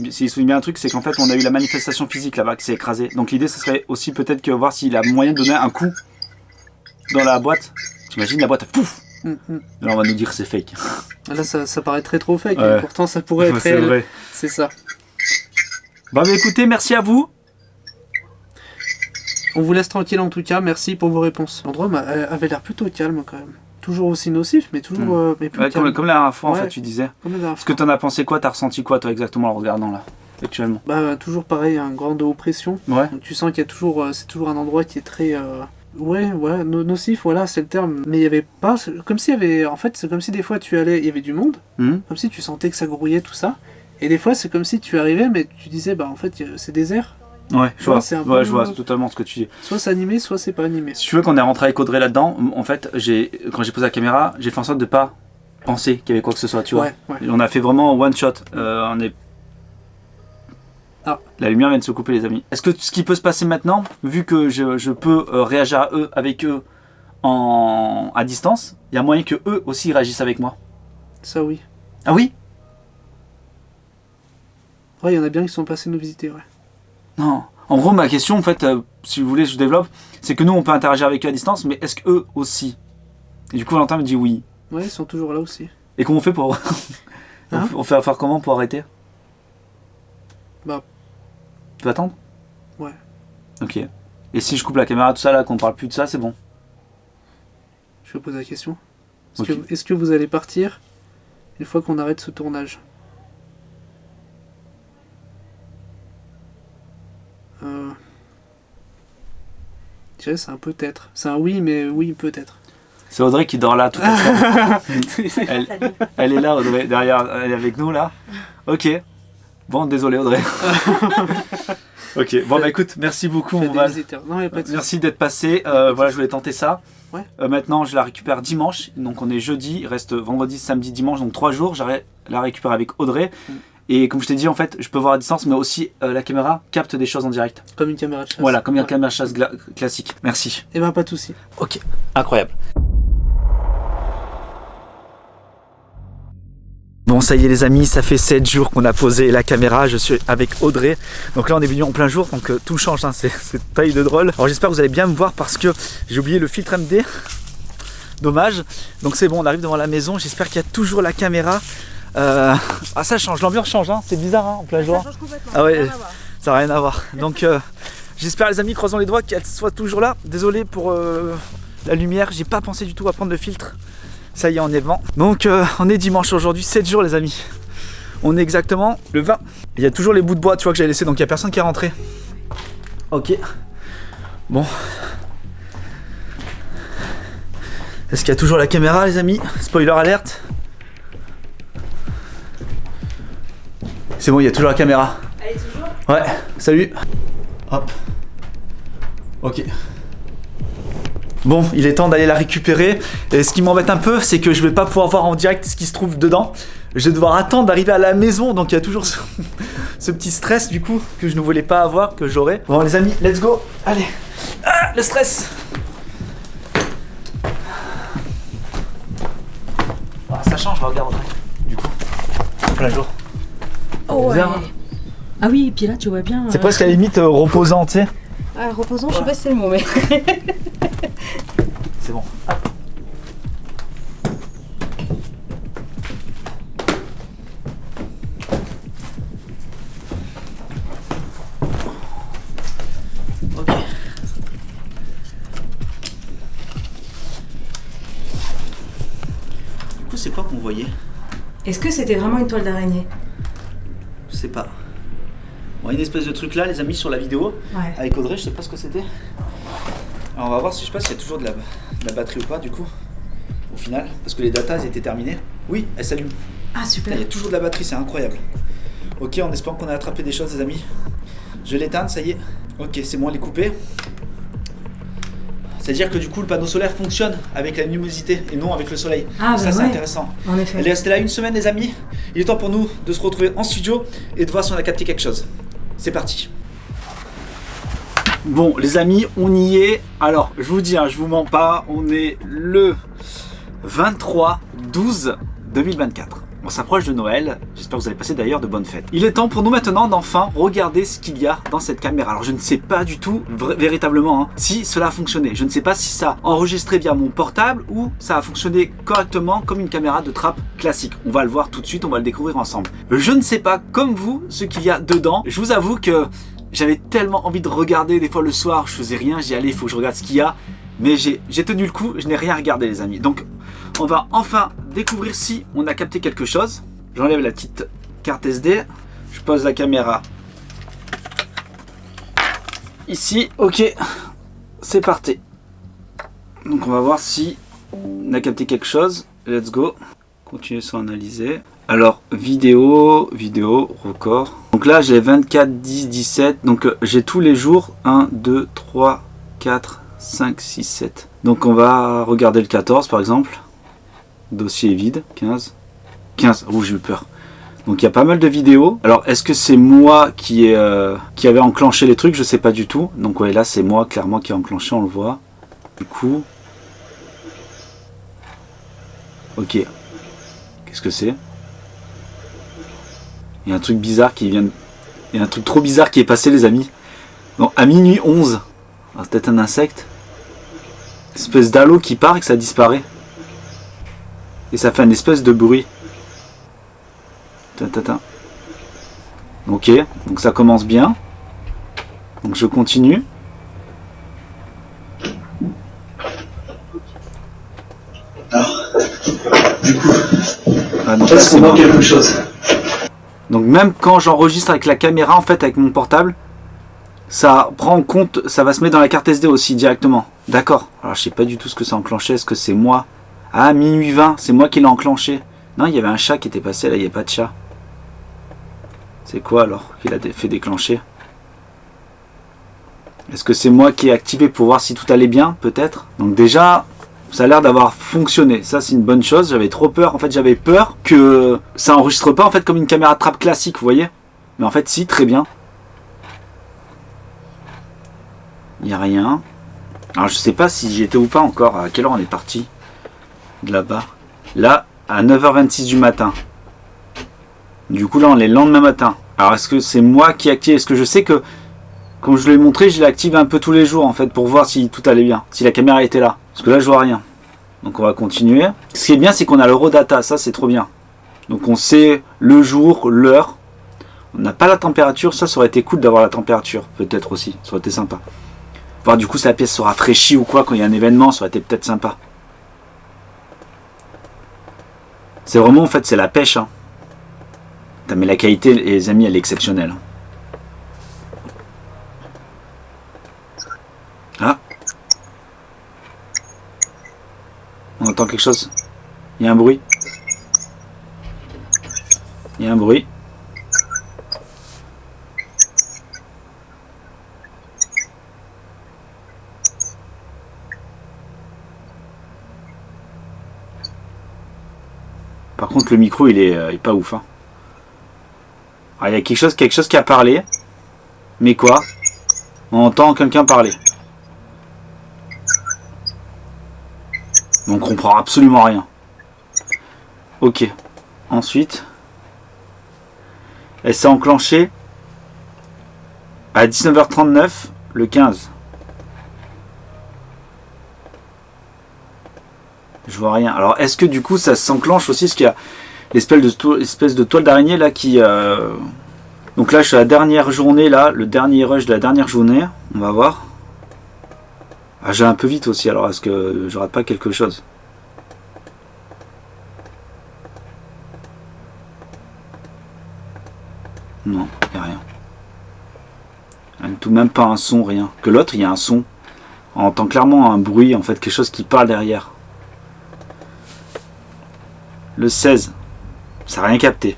s'il souligne bien un truc, c'est qu'en fait, on a eu la manifestation physique là-bas qui s'est écrasée. Donc l'idée, ce serait aussi peut-être que voir s'il a moyen de donner un coup dans la boîte. T'imagines la boîte, pouf. Là, on va nous dire que c'est fake. Là, ça paraît trop fake, mais pourtant ça pourrait être c'est réel. vrai. C'est ça. Bon, bah écoutez, merci à vous. On vous laisse tranquille en tout cas, merci pour vos réponses. L'endroit avait l'air plutôt calme quand même. Toujours aussi nocif, mais toujours mais plus calme. Comme la dernière fois, en fait, tu disais. Comme la dernière Est-ce que t'en as pensé quoi? T'as ressenti quoi, toi, exactement, en regardant là, actuellement? Bah, toujours pareil, un grande oppression. Ouais. Donc, tu sens qu'il y a toujours, c'est toujours un endroit qui est très, nocif, voilà, c'est le terme. Mais il y avait pas, comme s'il y avait, en fait, c'est comme si des fois tu allais, il y avait du monde, comme si tu sentais que ça grouillait tout ça. Et des fois, c'est comme si tu arrivais, mais tu disais, bah en fait, c'est désert. Ouais, je vois. Je vois totalement ce que tu dis. Soit c'est animé, soit c'est pas animé. Si tu veux qu'on est rentré avec Audrey là-dedans, en fait, quand j'ai posé la caméra, j'ai fait en sorte de pas penser qu'il y avait quoi que ce soit, tu vois. Ouais. On a fait vraiment one shot. La lumière vient de se couper, les amis. Est-ce que ce qui peut se passer maintenant, vu que je peux réagir avec eux à distance, il y a moyen que eux aussi réagissent avec moi? Ça oui. Ah oui? Ouais, il y en a bien qui sont passés nous visiter, ouais. Non. En gros, ma question, en fait, si vous voulez, je développe, c'est que nous, on peut interagir avec eux à distance, mais est-ce qu'eux aussi? Et du coup, Valentin me dit oui. Ouais, ils sont toujours là aussi. Et comment on fait pour... Hein on fait faire comment pour arrêter? Bah... Tu peux attendre? Ouais. Ok. Et si je coupe la caméra, tout ça, là, qu'on parle plus de ça, c'est bon? Je vais poser la question. Ok. Est-ce que vous allez partir une fois qu'on arrête ce tournage? Je dirais c'est un peut-être. C'est un oui, mais oui, peut-être. C'est Audrey qui dort là, tout à l'heure. Elle est là, Audrey, derrière, elle est avec nous, là. Ok. Bon, désolé, Audrey. Ok, bon, bah écoute, merci beaucoup, Il y a mon des Val. visiteurs. Non, il y a pas de souci. Merci d'être passé. Voilà, je voulais tenter ça. Ouais. Maintenant, je la récupère dimanche. Donc, on est jeudi. Il reste vendredi, samedi, dimanche. Donc, 3 jours. J'arrête la récupérer avec Audrey. Et comme je t'ai dit, en fait, je peux voir à distance, mais aussi la caméra capte des choses en direct. Comme une caméra de chasse. Voilà, comme une Ouais. caméra de chasse classique. Merci. Eh ben, pas de souci. Ok, incroyable. Bon, ça y est les amis, ça fait 7 jours qu'on a posé la caméra, je suis avec Audrey. Donc là on est venu en plein jour, donc tout change, hein, c'est taille de drôle. Alors j'espère que vous allez bien me voir parce que j'ai oublié le filtre MD. Dommage. Donc c'est bon, on arrive devant la maison, j'espère qu'il y a toujours la caméra. Ah ça change, l'ambiance change, hein. C'est bizarre hein, en plein jour. Ça change complètement. Ah ouais, Rien à voir. ça n'a rien à voir. Donc j'espère les amis, croisons les doigts qu'elle soit toujours là. Désolé pour la lumière, j'ai pas pensé du tout à prendre le filtre. Ça y est, on est devant. Donc on est dimanche aujourd'hui, 7 jours les amis. On est exactement le 20. Il y a toujours les bouts de bois, tu vois, que j'avais laissé, donc il n'y a personne qui est rentré. Ok. Bon. Est-ce qu'il y a toujours la caméra les amis? Spoiler alerte. C'est bon, il y a toujours la caméra. Elle est toujours. Ouais, salut. Hop. Ok. Bon, il est temps d'aller la récupérer. Et ce qui m'embête un peu, c'est que je vais pas pouvoir voir en direct ce qui se trouve dedans. Je vais devoir attendre d'arriver à la maison. Donc il y a toujours ce petit stress du coup que je ne voulais pas avoir, que j'aurais. Bon les amis, let's go. Allez. Ah, le stress. Ah, ça change, regarde. Du coup, plein jour. Oh ouais. Bizarre, hein. Ah oui, et puis là tu vois bien. C'est presque à la limite reposant, tu sais. Ah, reposant, je sais pas si c'est le mot, mais. C'est bon. Ok. Du coup, c'est quoi qu'on voyait? Est-ce que c'était vraiment une toile d'araignée? Je sais pas. Bon, une espèce de truc là, les amis, sur la vidéo. Ouais. Avec Audrey, je sais pas ce que c'était. Alors, on va voir si je sais pas s'il y a toujours de la batterie ou pas, du coup. Au final, parce que les datas elles étaient terminées. Oui, elle s'allume. Ah, super. Il y a toujours de la batterie, c'est incroyable. Ok, en espérant qu'on a attrapé des choses, les amis. Je vais l'éteindre, ça y est. Ok, c'est bon, elle est coupée. C'est-à-dire que du coup, le panneau solaire fonctionne avec la luminosité et non avec le soleil. Ah, ça, bah c'est ouais. intéressant. En effet. Elle est restée là une semaine, les amis. Il est temps pour nous de se retrouver en studio et de voir si on a capté quelque chose. C'est parti. Bon, les amis, on y est. Alors, je vous dis, hein, je vous mens pas, on est le 23/12/2024. On s'approche de Noël, j'espère que vous allez passer d'ailleurs de bonnes fêtes. Il est temps pour nous maintenant d'enfin regarder ce qu'il y a dans cette caméra. Alors je ne sais pas du tout véritablement si cela a fonctionné. Je ne sais pas si ça a enregistré via mon portable ou ça a fonctionné correctement comme une caméra de trappe classique. On va le voir tout de suite, on va le découvrir ensemble. Je ne sais pas comme vous ce qu'il y a dedans. Je vous avoue que j'avais tellement envie de regarder des fois le soir, je faisais rien, j'y allais, il faut que je regarde ce qu'il y a. Mais j'ai tenu le coup, je n'ai rien regardé les amis. Donc on va enfin découvrir si on a capté quelque chose. J'enlève la petite carte SD. Je pose la caméra ici. Ok, c'est parti. Donc on va voir si on a capté quelque chose. Let's go. Continuer sur analyser. Alors vidéo, record. Donc là j'ai 24, 10, 17. Donc j'ai tous les jours 1, 2, 3, 4, 5, 6, 7. Donc on va regarder le 14 par exemple. Dossier est vide, 15. 15, oh j'ai eu peur. Donc il y a pas mal de vidéos. Alors est-ce que c'est moi qui avait enclenché les trucs? Je sais pas du tout. Donc ouais, là c'est moi clairement qui ai enclenché, on le voit. Du coup... Ok. Qu'est-ce que c'est? Il y a un truc bizarre qui vient Il y a un truc trop bizarre qui est passé, les amis. Donc, à minuit 11. C'est peut-être un insecte. Une espèce d'halo qui part et que ça disparaît. Et ça fait une espèce de bruit. Ok, donc ça commence bien. Donc je continue. Ah, donc, Est-ce qu'on manque quelque chose? donc même quand j'enregistre avec la caméra, en fait avec mon portable, ça prend en compte, ça va se mettre dans la carte SD aussi directement. D'accord. Alors je sais pas du tout ce que ça a enclenché. Est-ce que c'est moi? Ah, minuit 20, c'est moi qui l'ai enclenché. Non, il y avait un chat qui était passé, là il n'y a pas de chat. C'est quoi alors qu'il a fait déclencher? Est-ce que c'est moi qui ai activé pour voir si tout allait bien? Peut-être. Donc déjà, ça a l'air d'avoir fonctionné. Ça, c'est une bonne chose. J'avais trop peur. En fait, j'avais peur que ça enregistre pas en fait comme une caméra de trappe classique, vous voyez. Mais en fait, si, très bien. Il n'y a rien. Alors, je sais pas si j'y étais ou pas encore. À quelle heure on est parti de là-bas? Là, à 9h26 du matin. Du coup, là, on est le lendemain matin. Alors, est-ce que c'est moi qui active? Est-ce que je sais que, comme je l'ai montré, je l'active un peu tous les jours, en fait, pour voir si tout allait bien. Si la caméra était là. Parce que là, je vois rien. Donc, on va continuer. Ce qui est bien, c'est qu'on a l'eurodata. Ça, c'est trop bien. Donc, on sait le jour, l'heure. On n'a pas la température. Ça aurait été cool d'avoir la température. Peut-être aussi. Ça aurait été sympa. Voir, du coup, si la pièce se rafraîchit ou quoi, quand il y a un événement, ça aurait été peut-être sympa. C'est vraiment, en fait, c'est la pêche, hein. Mais la qualité, les amis, elle est exceptionnelle. Ah. On entend quelque chose. Il y a un bruit. Il y a un bruit. Par contre, le micro, il est pas ouf, hein. Ah, il y a quelque chose qui a parlé. Mais quoi? On entend quelqu'un parler. On comprend absolument rien. Ok. Ensuite, elle s'est enclenchée à 19h39 le 15. Je vois rien. Alors, est-ce que du coup, ça s'enclenche aussi? Parce qu'il y a l'espèce de toile d'araignée là qui... Donc là, je suis à la dernière journée, là, le dernier rush de la dernière journée. On va voir. Ah, j'ai un peu vite aussi, alors est-ce que je rate pas quelque chose? Non, il n'y a rien. Tout, même pas un son, rien. Que l'autre, il y a un son. On entend clairement un bruit, en fait, quelque chose qui parle derrière. Le 16, ça n'a rien capté.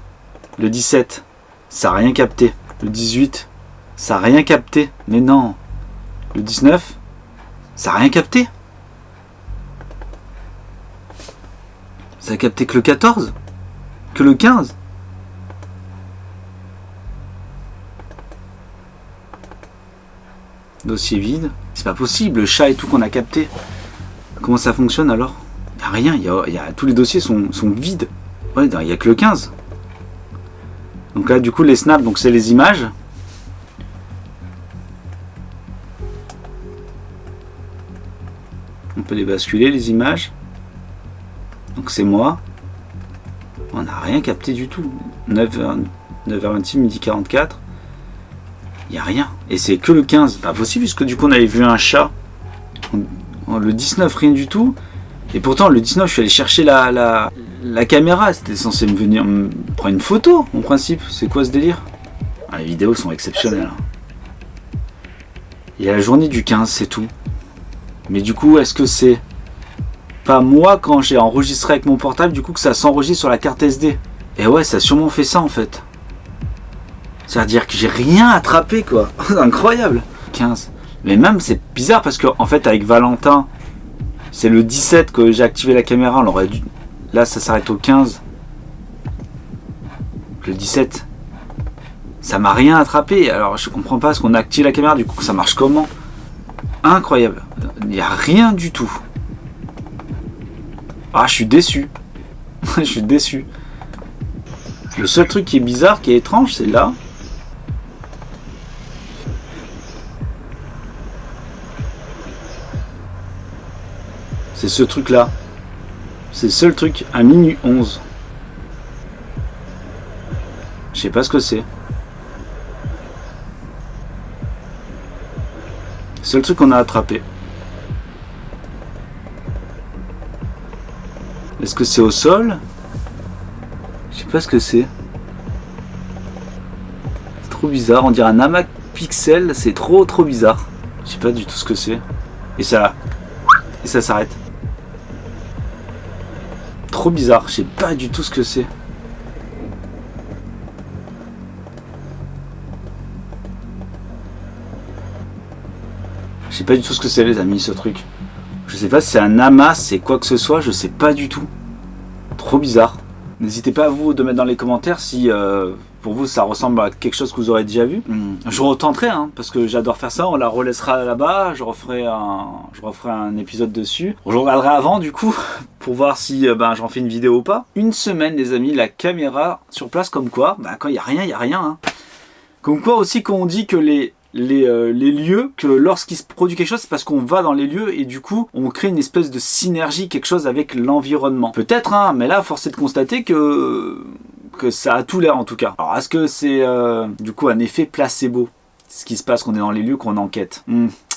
Le 17, ça n'a rien capté. Le 18, ça n'a rien capté. Mais non. Le 19, ça n'a rien capté. Ça a capté que le 14? Que le 15? Dossier vide. C'est pas possible, le chat et tout qu'on a capté. Comment ça fonctionne alors? Il n'y a rien, tous les dossiers sont vides. Ouais, il n'y a que le 15. Donc là, du coup, les snaps, donc c'est les images. On peut les basculer, les images. Donc c'est moi. On n'a rien capté du tout. 9h26, midi 44. Il n'y a rien. Et c'est que le 15. Pas possible, puisque du coup, on avait vu un chat. Le 19, rien du tout. Et pourtant, le 19, je suis allé chercher la caméra. C'était censé me venir me prendre une photo, en principe. C'est quoi ce délire? Ah, les vidéos sont exceptionnelles. Il y a la journée du 15, c'est tout. Mais du coup, est-ce que c'est pas moi, quand j'ai enregistré avec mon portable, du coup, que ça s'enregistre sur la carte SD? Et ouais, ça a sûrement fait ça, en fait. C'est-à-dire que j'ai rien attrapé, quoi. C'est incroyable. 15. Mais même, c'est bizarre, parce que, en fait, avec Valentin... C'est le 17 que j'ai activé la caméra, on aurait dû... Là, ça s'arrête au 15. Le 17. Ça m'a rien attrapé. Alors, je comprends pas, parce qu'on a activé la caméra, du coup, ça marche comment? Incroyable. Il n'y a rien du tout. Ah, je suis déçu. Je suis déçu. Le seul truc qui est bizarre, qui est étrange, c'est là. C'est ce truc-là. C'est le seul truc à minuit 11. Je sais pas ce que c'est. C'est le seul truc qu'on a attrapé. Est-ce que c'est au sol? Je sais pas ce que c'est. C'est trop bizarre. On dirait un amas de pixels. C'est trop bizarre. Je sais pas du tout ce que c'est. Et ça s'arrête. Trop bizarre. Je sais pas du tout ce que c'est. Je sais pas du tout ce que c'est, les amis, ce truc. Je sais pas si c'est un amas, c'est quoi que ce soit, je sais pas du tout. Trop bizarre. N'hésitez pas à vous de mettre dans les commentaires si pour vous ça ressemble à quelque chose que vous aurez déjà vu. Je retenterai, hein, parce que j'adore faire ça, on la relaissera là-bas, je referai un épisode dessus. Je regarderai avant du coup, pour voir si j'en fais une vidéo ou pas. Une semaine, les amis, la caméra sur place, comme quoi, quand il n'y a rien, il n'y a rien. Hein. Comme quoi aussi, quand on dit que les lieux, que lorsqu'il se produit quelque chose, c'est parce qu'on va dans les lieux et du coup on crée une espèce de synergie, quelque chose avec l'environnement. Peut-être, hein, mais là force est de constater que ça a tout l'air en tout cas. Alors est-ce que c'est du coup un effet placebo, ce qui se passe quand on est dans les lieux, qu'on enquête?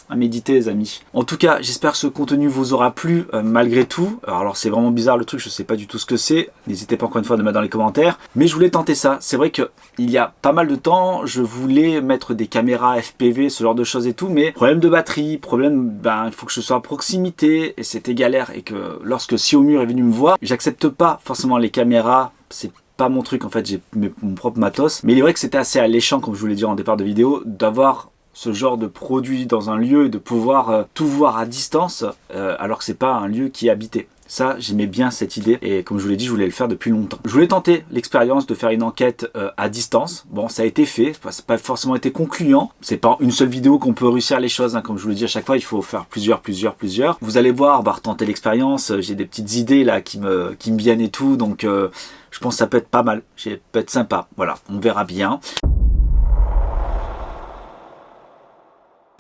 À méditer, les amis. En tout cas, j'espère que ce contenu vous aura plu malgré tout. Alors c'est vraiment bizarre le truc, je sais pas du tout ce que c'est. N'hésitez pas encore une fois à le mettre dans les commentaires. Mais je voulais tenter ça. C'est vrai que il y a pas mal de temps, je voulais mettre des caméras FPV, ce genre de choses et tout, mais problème de batterie, problème, il faut que je sois à proximité et c'était galère. Et que lorsque Xiaomi est venu me voir, j'accepte pas forcément les caméras. C'est pas mon truc en fait, j'ai mon propre matos. Mais il est vrai que c'était assez alléchant, comme je vous l'ai dit en départ de vidéo, d'avoir ce genre de produit dans un lieu et de pouvoir tout voir à distance alors que c'est pas un lieu qui est habité. Ça, j'aimais bien cette idée et comme je vous l'ai dit, je voulais le faire depuis longtemps. Je voulais tenter l'expérience de faire une enquête à distance. Bon, ça a été fait, ça n'a pas forcément été concluant. C'est pas une seule vidéo qu'on peut réussir les choses, hein. Comme je vous le dis à chaque fois, il faut faire plusieurs. Vous allez voir, retenter l'expérience. J'ai des petites idées là qui me viennent et tout, donc je pense que ça peut être pas mal. Ça peut être sympa. Voilà, on verra bien.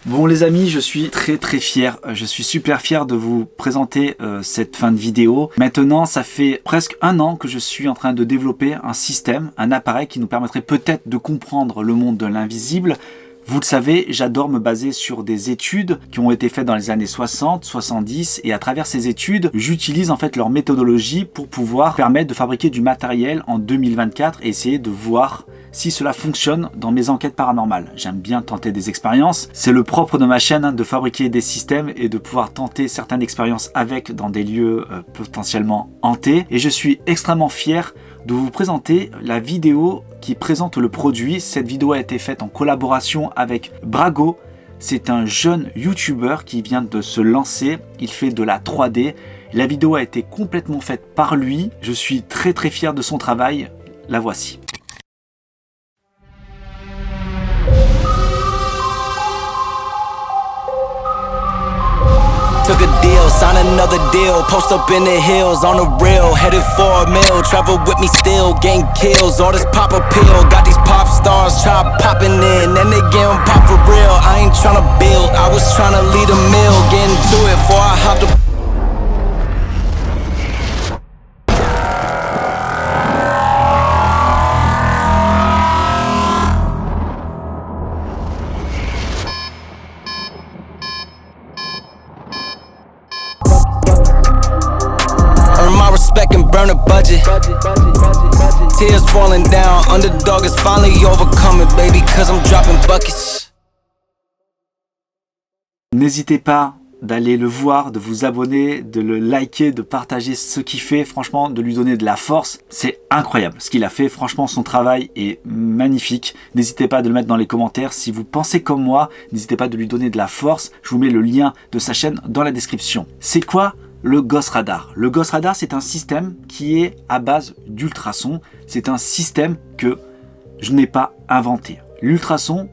Bon les amis, je suis très fier, je suis super fier de vous présenter cette fin de vidéo. Maintenant, ça fait presque un an que je suis en train de développer un système, un appareil qui nous permettrait peut-être de comprendre le monde de l'invisible. Vous le savez, j'adore me baser sur des études qui ont été faites dans les années 60, 70 et à travers ces études, j'utilise en fait leur méthodologie pour pouvoir permettre de fabriquer du matériel en 2024 et essayer de voir si cela fonctionne dans mes enquêtes paranormales. J'aime bien tenter des expériences. C'est le propre de ma chaîne, hein, de fabriquer des systèmes et de pouvoir tenter certaines expériences avec dans des lieux potentiellement hantés. Et je suis extrêmement fier de vous présenter la vidéo qui présente le produit. Cette vidéo a été faite en collaboration avec Brago. C'est un jeune YouTuber qui vient de se lancer. Il fait de la 3D. La vidéo a été complètement faite par lui. Je suis très fier de son travail. La voici. Took a deal, sign another deal, post up in the hills on the rail, headed for a mill, travel with me still, gang kills, all this pop appeal, got these pop stars try popping in, and they getting pop for real, I ain't tryna build, I was tryna lead a mill, getting to it before I hopped up. And burn a budget. Tears falling down, underdog is finally overcoming, baby, cause I'm dropping buckets. N'hésitez pas d'aller le voir, de vous abonner, de le liker, de partager ce qu'il fait, franchement, de lui donner de la force. C'est incroyable ce qu'il a fait, franchement, son travail est magnifique. N'hésitez pas à le mettre dans les commentaires. Si vous pensez comme moi, n'hésitez pas de lui donner de la force. Je vous mets le lien de sa chaîne dans la description. C'est quoi le Ghost Radar? Le Ghost Radar, c'est un système qui est à base d'ultrasons. C'est un système que je n'ai pas inventé. L'ultrason,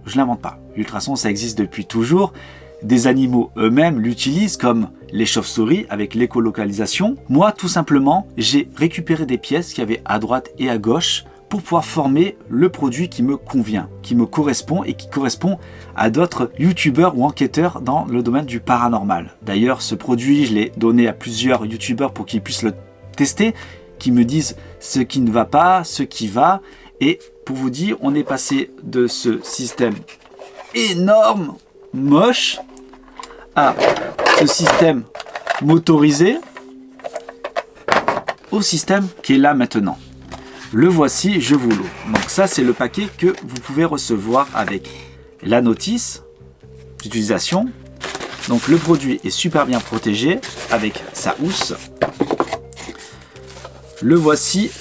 je ne l'invente pas. L'ultrason, ça existe depuis toujours. Des animaux eux-mêmes l'utilisent, comme les chauves-souris avec l'écolocalisation. Moi, tout simplement, j'ai récupéré des pièces qu'il y avait à droite et à gauche pour pouvoir former le produit qui me convient, qui me correspond et qui correspond à d'autres youtubeurs ou enquêteurs dans le domaine du paranormal. D'ailleurs, ce produit, je l'ai donné à plusieurs youtubeurs pour qu'ils puissent le tester, qui me disent ce qui ne va pas, ce qui va. Et pour vous dire, on est passé de ce système énorme, moche, à ce système motorisé, au système qui est là maintenant. Le voici, je vous l'ouvre. Donc ça, c'est le paquet que vous pouvez recevoir avec la notice d'utilisation. Donc le produit est super bien protégé avec sa housse. Le voici,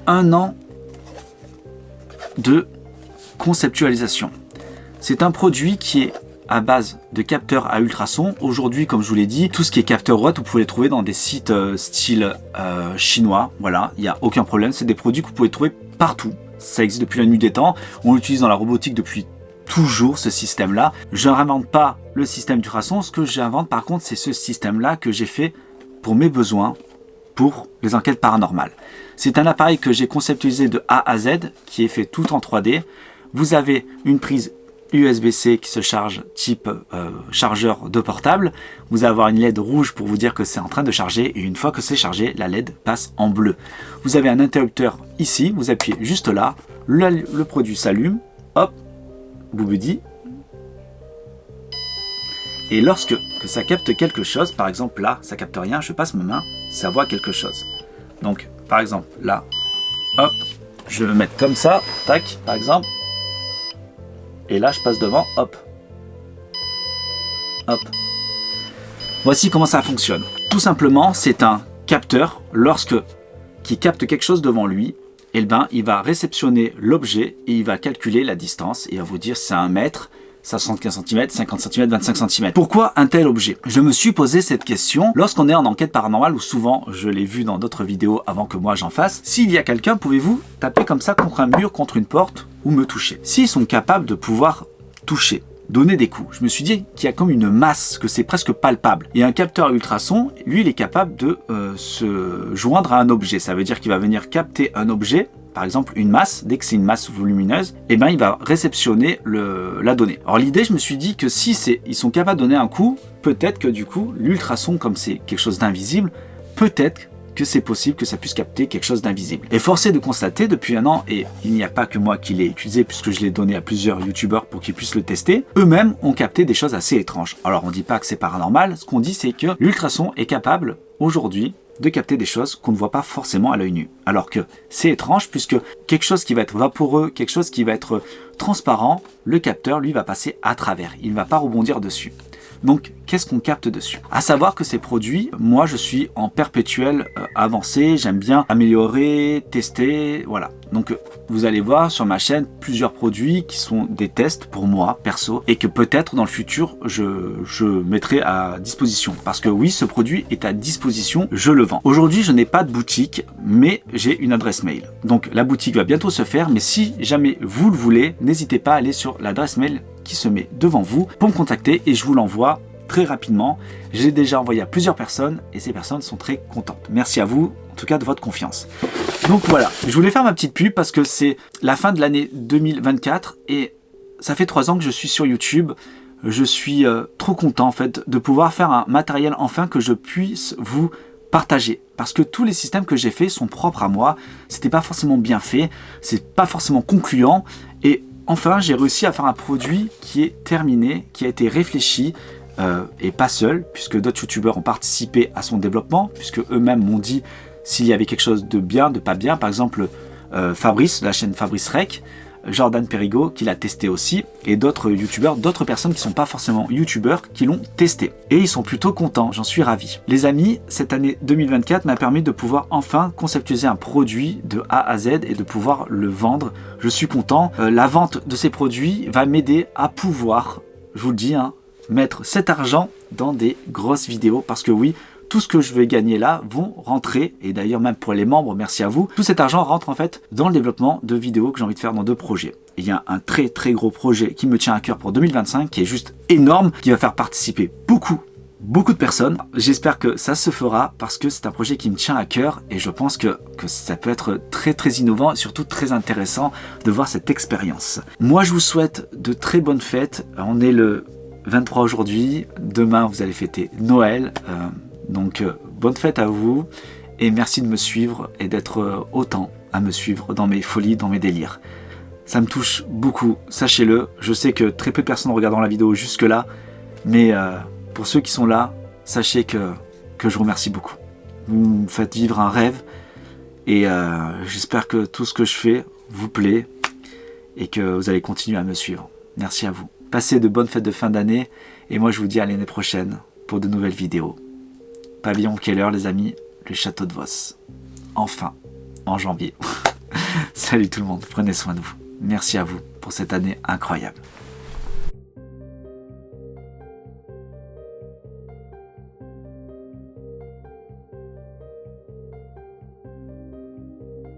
1 an de conceptualisation. C'est un produit qui est à base de capteurs à ultrasons. Aujourd'hui, comme je vous l'ai dit, tout ce qui est capteur watt, vous pouvez les trouver dans des sites style chinois. Voilà, il n'y a aucun problème. C'est des produits que vous pouvez trouver partout. Ça existe depuis la nuit des temps. On l'utilise dans la robotique depuis toujours, ce système-là. Je n'invente pas le système d'ultrasons. Ce que j'invente, par contre, c'est ce système-là que j'ai fait pour mes besoins, pour les enquêtes paranormales. C'est un appareil que j'ai conceptualisé de A à Z, qui est fait tout en 3D. Vous avez une prise USB-C qui se charge type chargeur de portable. Vous allez avoir une LED rouge pour vous dire que c'est en train de charger, et une fois que c'est chargé, la LED passe en bleu. Vous avez un interrupteur ici, vous appuyez juste là, le produit s'allume, hop, boubidi. Et lorsque ça capte quelque chose, par exemple là, ça capte rien, je passe ma main, ça voit quelque chose. Donc par exemple là, hop, je vais me mettre comme ça, tac, par exemple. Et là, je passe devant, hop. Hop. Voici comment ça fonctionne. Tout simplement, c'est un capteur, qui capte quelque chose devant lui, et ben, il va réceptionner l'objet et il va calculer la distance et il va vous dire c'est 1 mètre, 75 cm, 50 cm, 25 cm. Pourquoi un tel objet? Je me suis posé cette question lorsqu'on est en enquête paranormale, ou souvent, je l'ai vu dans d'autres vidéos avant que moi j'en fasse. S'il y a quelqu'un, pouvez-vous taper comme ça contre un mur, contre une porte, ou me toucher? S'ils sont capables de pouvoir toucher, donner des coups, je me suis dit qu'il y a comme une masse, que c'est presque palpable. Et un capteur à ultrasons, lui, il est capable de se joindre à un objet. Ça veut dire qu'il va venir capter un objet, par exemple une masse. Dès que c'est une masse volumineuse, et ben il va réceptionner la donnée. Alors l'idée, je me suis dit que si ils sont capables de donner un coup, peut-être que du coup l'ultrason, comme c'est quelque chose d'invisible, peut-être que c'est possible que ça puisse capter quelque chose d'invisible. Et force est de constater, depuis 1 an, et il n'y a pas que moi qui l'ai utilisé puisque je l'ai donné à plusieurs youtubeurs pour qu'ils puissent le tester, eux-mêmes ont capté des choses assez étranges. Alors on dit pas que c'est paranormal, ce qu'on dit c'est que l'ultrason est capable aujourd'hui de capter des choses qu'on ne voit pas forcément à l'œil nu. Alors que c'est étrange puisque quelque chose qui va être vaporeux, quelque chose qui va être transparent, le capteur lui va passer à travers, il ne va pas rebondir dessus. Donc, qu'est-ce qu'on capte dessus? À savoir que ces produits, moi je suis en perpétuel avancée, j'aime bien améliorer, tester, voilà. Donc, vous allez voir sur ma chaîne plusieurs produits qui sont des tests pour moi, perso, et que peut-être dans le futur, je mettrai à disposition. Parce que oui, ce produit est à disposition, je le vends. Aujourd'hui, je n'ai pas de boutique, mais j'ai une adresse mail. Donc, la boutique va bientôt se faire, mais si jamais vous le voulez, n'hésitez pas à aller sur l'adresse mail qui se met devant vous pour me contacter et je vous l'envoie très rapidement. J'ai déjà envoyé à plusieurs personnes et ces personnes sont très contentes. Merci à vous, en tout cas de votre confiance. Donc voilà, je voulais faire ma petite pub parce que c'est la fin de l'année 2024 et ça fait 3 ans que je suis sur YouTube. Je suis trop content en fait de pouvoir faire un matériel enfin que je puisse vous partager. Parce que tous les systèmes que j'ai faits sont propres à moi. C'était pas forcément bien fait, c'est pas forcément concluant et enfin, j'ai réussi à faire un produit qui est terminé, qui a été réfléchi, et pas seul, puisque d'autres youtubeurs ont participé à son développement, puisque eux-mêmes m'ont dit s'il y avait quelque chose de bien, de pas bien. Par exemple, Fabrice, la chaîne Fabrice Rec, Jordan Perigo qui l'a testé aussi, et d'autres youtubeurs, d'autres personnes qui sont pas forcément youtubeurs qui l'ont testé. Et ils sont plutôt contents, j'en suis ravi. Les amis, cette année 2024 m'a permis de pouvoir enfin conceptualiser un produit de A à Z et de pouvoir le vendre. Je suis content. La vente de ces produits va m'aider à pouvoir, je vous le dis, mettre cet argent dans des grosses vidéos, parce que oui, tout ce que je vais gagner là vont rentrer, et d'ailleurs même pour les membres, merci à vous, tout cet argent rentre en fait dans le développement de vidéos que j'ai envie de faire dans 2 projets. Il y a un très gros projet qui me tient à cœur pour 2025, qui est juste énorme, qui va faire participer beaucoup beaucoup de personnes. J'espère que ça se fera parce que c'est un projet qui me tient à cœur et je pense que ça peut être très très innovant et surtout très intéressant de voir cette expérience. Moi je vous souhaite de très bonnes fêtes. On est le 23 aujourd'hui, demain vous allez fêter Noël, donc bonne fête à vous et merci de me suivre et d'être autant à me suivre dans mes folies, dans mes délires. Ça me touche beaucoup, sachez-le. Je sais que très peu de personnes regardent la vidéo jusque là, mais pour ceux qui sont là, sachez que je vous remercie beaucoup. Vous me faites vivre un rêve et j'espère que tout ce que je fais vous plaît et que vous allez continuer à me suivre. Merci à vous. Passez de bonnes fêtes de fin d'année et moi je vous dis à l'année prochaine pour de nouvelles vidéos. Pavillon Keller les amis, le château de Vos. Enfin, en janvier. Salut tout le monde, prenez soin de vous. Merci à vous pour cette année incroyable.